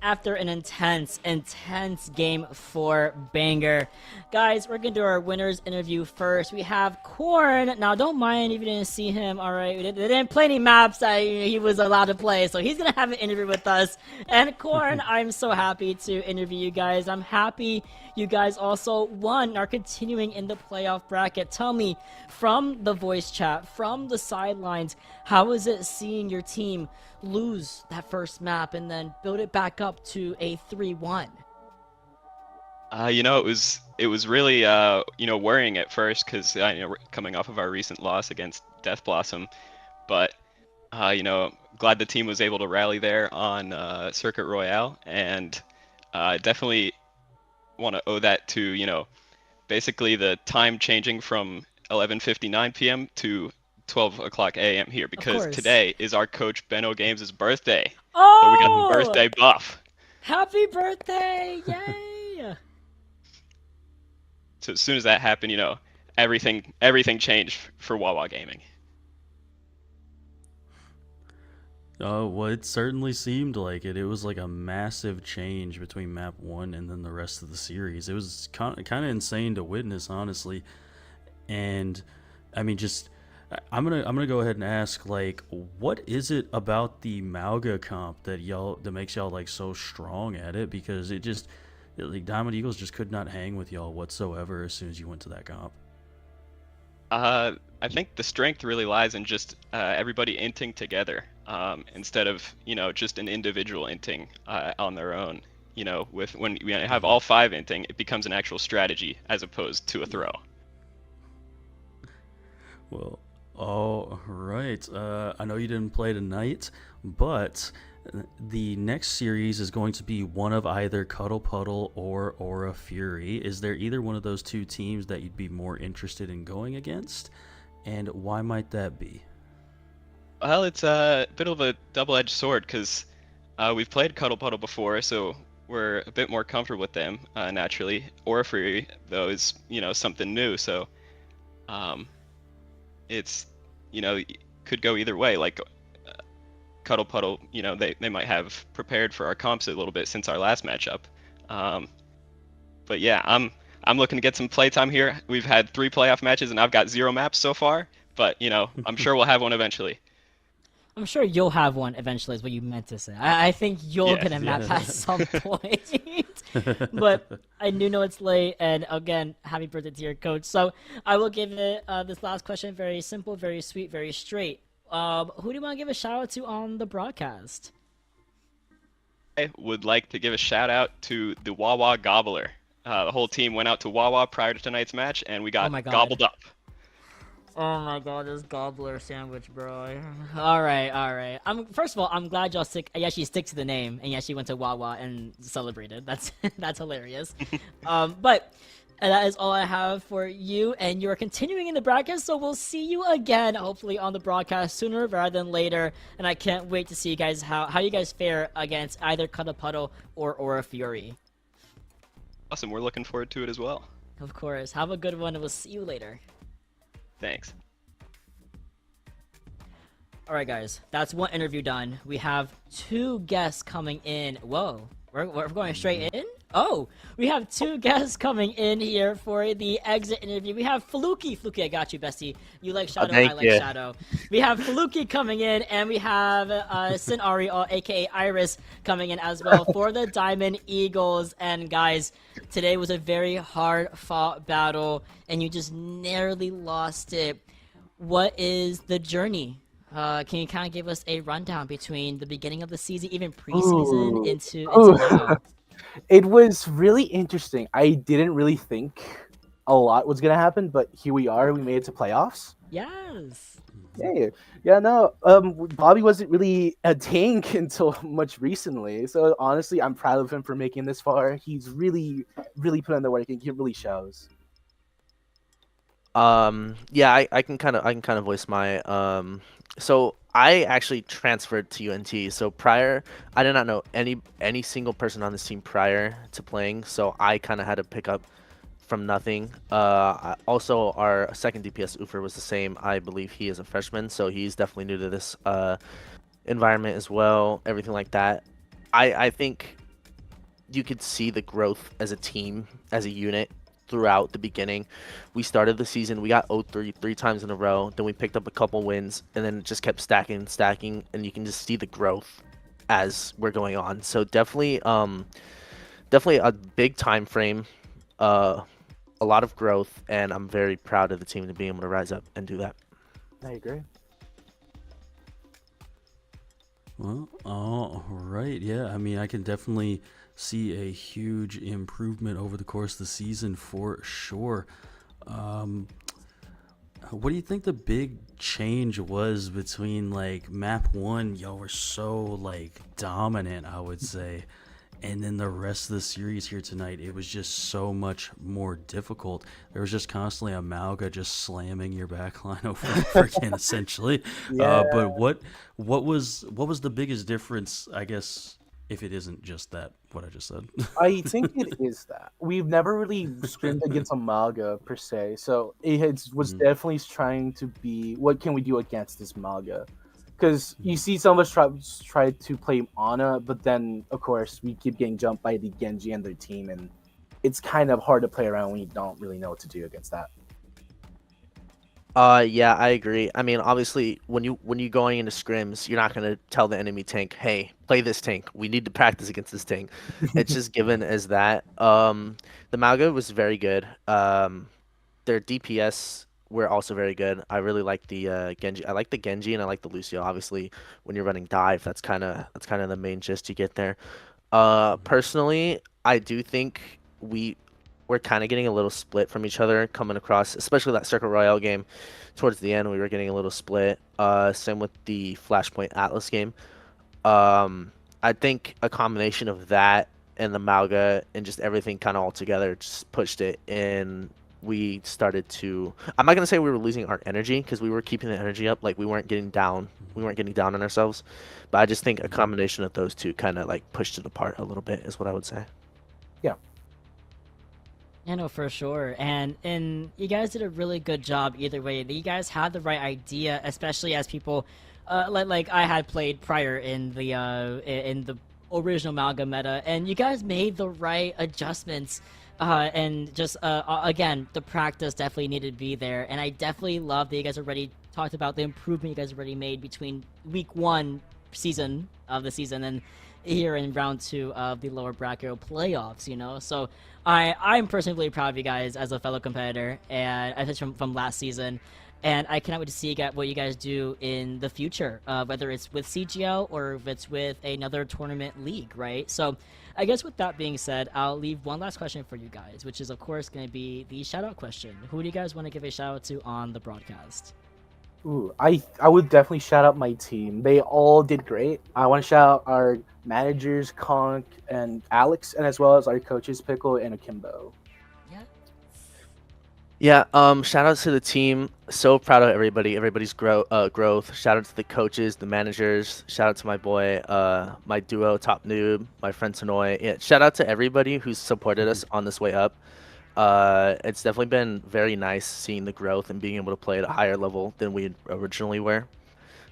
after an intense game 4 banger. Guys, we're gonna do our winners interview first. We have Corn. Now, don't mind if you didn't see him, alright? They didn't play any maps that he was allowed to play, so he's gonna have an interview with us. And Corn, I'm so happy to interview you guys. I'm happy you guys also won and are continuing in the playoff bracket. Tell me, from the voice chat, from the sidelines, how is it seeing your team lose that first map and then build it back up to a 3-1? It was really worrying at first because we're coming off of our recent loss against Death Blossom, but glad the team was able to rally there on Circuit Royale, and definitely want to owe that to basically the time changing from 11:59 p.m. to 12 o'clock a.m. here, because today is our coach Benno Games' birthday. Oh! So we got the birthday buff. Happy birthday! Yay! So as soon as that happened, everything changed for Wawa Gaming. Well, it certainly seemed like it. It was like a massive change between map 1 and then the rest of the series. It was kind of insane to witness, honestly. And I mean, I'm gonna go ahead and ask, like, what is it about the Mauga comp that makes y'all like so strong at it? Because like Diamond Eagles just could not hang with y'all whatsoever as soon as you went to that comp. I think the strength really lies in just everybody inting together, instead of just an individual inting on their own. When we have all 5 inting, it becomes an actual strategy as opposed to a throw. Well, all right. I know you didn't play tonight, but the next series is going to be one of either Cuddle Puddle or Aura Fury. Is there either one of those two teams that you'd be more interested in going against? And why might that be? Well, it's a bit of a double-edged sword, because we've played Cuddle Puddle before, so we're a bit more comfortable with them, naturally. Aura Fury, though, is something new, so it's could go either way. Like Cuddle Puddle, they might have prepared for our comps a little bit since our last matchup. But yeah, I'm looking to get some playtime here. We've had 3 playoff matches and I've got 0 maps so far, but I'm sure we'll have one eventually. I'm sure you'll have one eventually, is what you meant to say. I think you'll get a map at some point. But I do know it's late, and again, happy birthday to your coach. So I will give it this last question very simple, very sweet, very straight. Who do you want to give a shout out to on the broadcast? I would like to give a shout out to the Wawa Gobbler. The whole team went out to Wawa prior to tonight's match, and we got gobbled up. Oh my god, this gobbler sandwich, bro. Alright. First of all, I'm glad y'all actually stick to the name and you actually went to Wawa and celebrated. That's hilarious. But that is all I have for you, and you're continuing in the broadcast, so we'll see you again, hopefully on the broadcast sooner rather than later. And I can't wait to see you guys how you guys fare against either Cuddle Puddle or Aura Fury. Awesome, we're looking forward to it as well. Of course. Have a good one, and we'll see you later. Thanks. Alright guys, that's one interview done. We have 2 guests coming in. Whoa, we're going straight in? Oh, we have 2 guests coming in here for the exit interview. We have Fluky. Fluky, I got you, bestie. You like Shadow, I like Shadow. We have Fluky coming in, and we have Sinari, aka Iris, coming in as well for the Diamond Eagles. And guys, today was a very hard-fought battle, and you just narrowly lost it. What is the journey? Can you kind of give us a rundown between the beginning of the season, even preseason, into now? It was really interesting. I didn't really think a lot was gonna happen, but here we are. We made it to playoffs. Yes. Yeah. No. Bobby wasn't really a tank until much recently. So honestly, I'm proud of him for making this far. He's really put in the work, and he really shows. Yeah, I can kind of voice my so I actually transferred to UNT. So prior, I did not know any single person on this team prior to playing. So I kind of had to pick up from nothing. Also, our second DPS Ufer was the same. I believe he is a freshman, so he's definitely new to this environment as well. Everything like that. I think you could see the growth as a team, as a unit throughout the beginning. We started the season, we got 0-3 three times in a row, then we picked up a couple wins, and then it just kept stacking, and you can just see the growth as we're going on. So definitely a big time frame, a lot of growth, and I'm very proud of the team to be able to rise up and do that. I agree. Well, all right. Yeah, I mean, I can definitely see a huge improvement over the course of the season for sure. What do you think the big change was between like map 1, y'all were so like dominant, I would say, and then the rest of the series here tonight, it was just so much more difficult. There was just constantly a Malga just slamming your backline over and over again, essentially. Yeah. But what was the biggest difference, I guess, if it isn't just that, what I just said? I think it is that. We've never really scrimmed against a Malga per se, so was definitely trying to be, what can we do against this Malga? Because you see some of us try to play Ana, but then, of course, we keep getting jumped by the Genji and their team, and it's kind of hard to play around when you don't really know what to do against that. Yeah, I agree. I mean, obviously, when you going into scrims, you're not gonna tell the enemy tank, "Hey, play this tank. We need to practice against this tank." It's just given as that. The Malga was very good. Their DPS were also very good. I really like the Genji. I like the Genji and I like the Lucio. Obviously, when you're running dive, that's kind of the main gist you get there. Personally, I do think we're kind of getting a little split from each other coming across, especially that Circle Royale game. Towards the end, we were getting a little split. Same with the Flashpoint Atlas game. I think a combination of that and the Malga and just everything kind of all together just pushed it, and we started to, I'm not going to say we were losing our energy, because we were keeping the energy up. Like, we weren't getting down on ourselves, but I just think a combination of those two kind of like pushed it apart a little bit is what I would say. Yeah. Yeah, no, for sure. And you guys did a really good job either way. You guys had the right idea, especially as people like I had played prior in the original Malga meta, and you guys made the right adjustments. And just again, the practice definitely needed to be there, and I definitely love that you guys already talked about the improvement you guys already made between week 1 season of the season and here in round 2 of the lower bracket playoffs. You know, so I'm personally really proud of you guys as a fellow competitor, and I think from last season. And I cannot wait to see what you guys do in the future, whether it's with CGL or if it's with another tournament league, right? So I guess with that being said, I'll leave one last question for you guys, which is, of course, going to be the shout-out question. Who do you guys want to give a shout-out to on the broadcast? Ooh, I would definitely shout out my team. They all did great. I want to shout out our managers, Conk and Alex, and as well as our coaches, Pickle and Akimbo. Yeah, shout out to the team. So proud of everybody's growth. Shout out to the coaches, the managers. Shout out to my boy, my duo, Top Noob, my friend Sonoy. Yeah, shout out to everybody who's supported us on this way up. It's definitely been very nice seeing the growth and being able to play at a higher level than we originally were.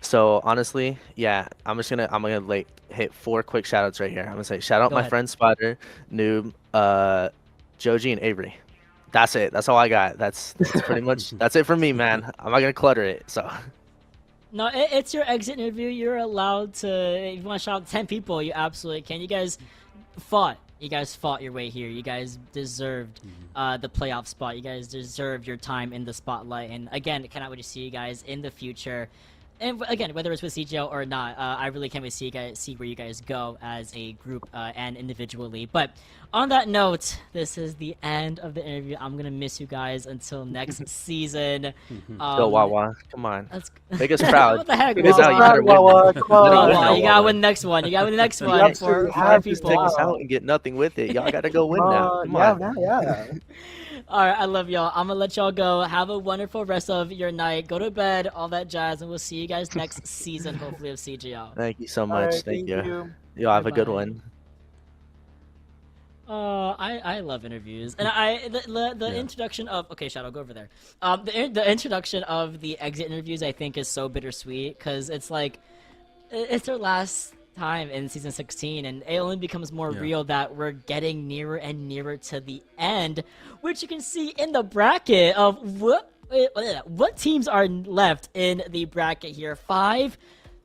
So honestly, yeah, I'm gonna like hit 4 quick shout outs right here. I'm gonna say shout out my friend Spider, Noob, Joji, and Avery. That's it. That's all I got. That's pretty much that's it for me, man. I'm not gonna clutter it. So. No, it's your exit interview. You're allowed to. If you want to shout out 10 people, you absolutely can. You guys fought. You guys fought your way here. You guys deserved the playoff spot. You guys deserve your time in the spotlight. And again, I cannot wait to see you guys in the future. And again, whether it's with CGL or not, I really can't wait to see where you guys go as a group and individually. But on that note, this is the end of the interview. I'm gonna miss you guys until next season. Go Wawa, come on, make us proud. What the heck, Take us out. You better win. Wawa, you gotta win the next one. You gotta win the next one for our people. Take us out and get nothing with it. Y'all gotta go win now. Come on. Yeah. All right, I love y'all. I'm gonna let y'all go. Have a wonderful rest of your night. Go to bed, all that jazz, and we'll see you guys next season, hopefully, of CGL. Thank you so much. Right, thank you. Y'all have a good one. I love interviews, and the introduction of Shadow, go over there. The introduction of the exit interviews I think is so bittersweet because it's like it's their last time in season 16, and it only becomes more Yeah. real that we're getting nearer and nearer to the end, which you can see in the bracket of what teams are left in the bracket here. 5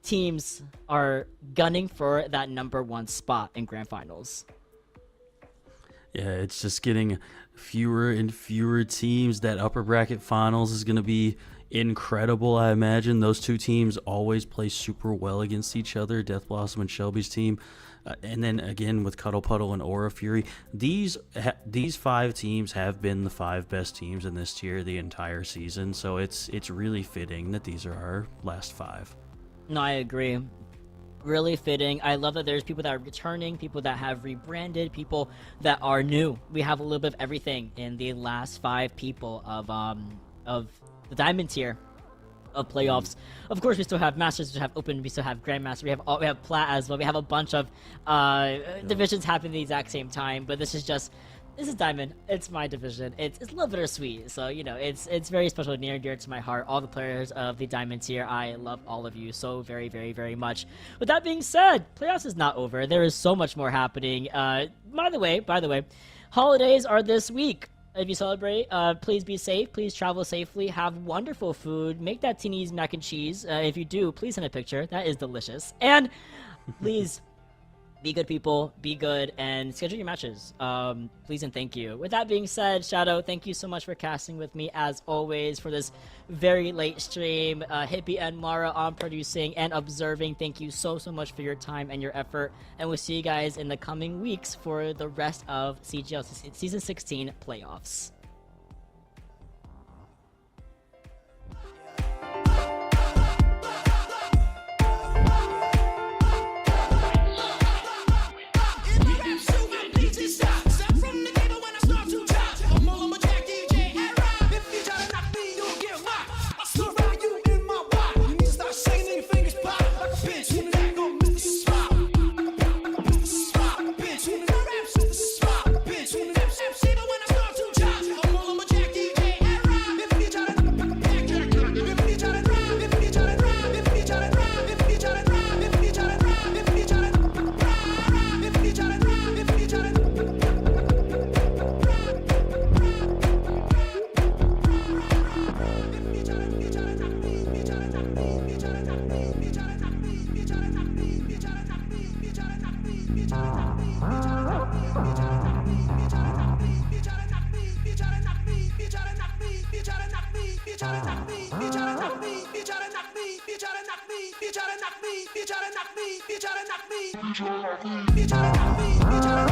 teams are gunning for that #1 spot in grand finals. Yeah, it's just getting fewer and fewer teams. That upper bracket finals is going to be incredible, I imagine. Those two teams always play super well against each other, Death Blossom and Shelby's team. And then again with Cuddle Puddle and Aura Fury, these 5 teams have been the 5 best teams in this tier the entire season. So it's really fitting that these are our last 5. No, I agree. Really fitting. I love that there's people that are returning, people that have rebranded, people that are new. We have a little bit of everything in the last 5 people of the diamond tier of playoffs. Of course, we still have masters, we still have open, we still have grandmaster, we have plat as well. We have a bunch of divisions happening at the exact same time, but this is diamond. It's my division. It's a little bittersweet. So it's very special, near and dear to my heart. All the players of the diamond tier, I love all of you so very, very, very much. With that being said, playoffs is not over. There is so much more happening. By the way, holidays are this week. If you celebrate, please be safe. Please travel safely. Have wonderful food. Make that Teeny's mac and cheese. If you do, please send a picture. That is delicious. And please be good people. Be good and schedule your matches. Please and thank you. With that being said, Shadow, thank you so much for casting with me as always for this very late stream. Hippie and Mara on producing and observing. Thank you so much for your time and your effort. And we'll see you guys in the coming weeks for the rest of CGL Season 16 playoffs. You tryna knock me.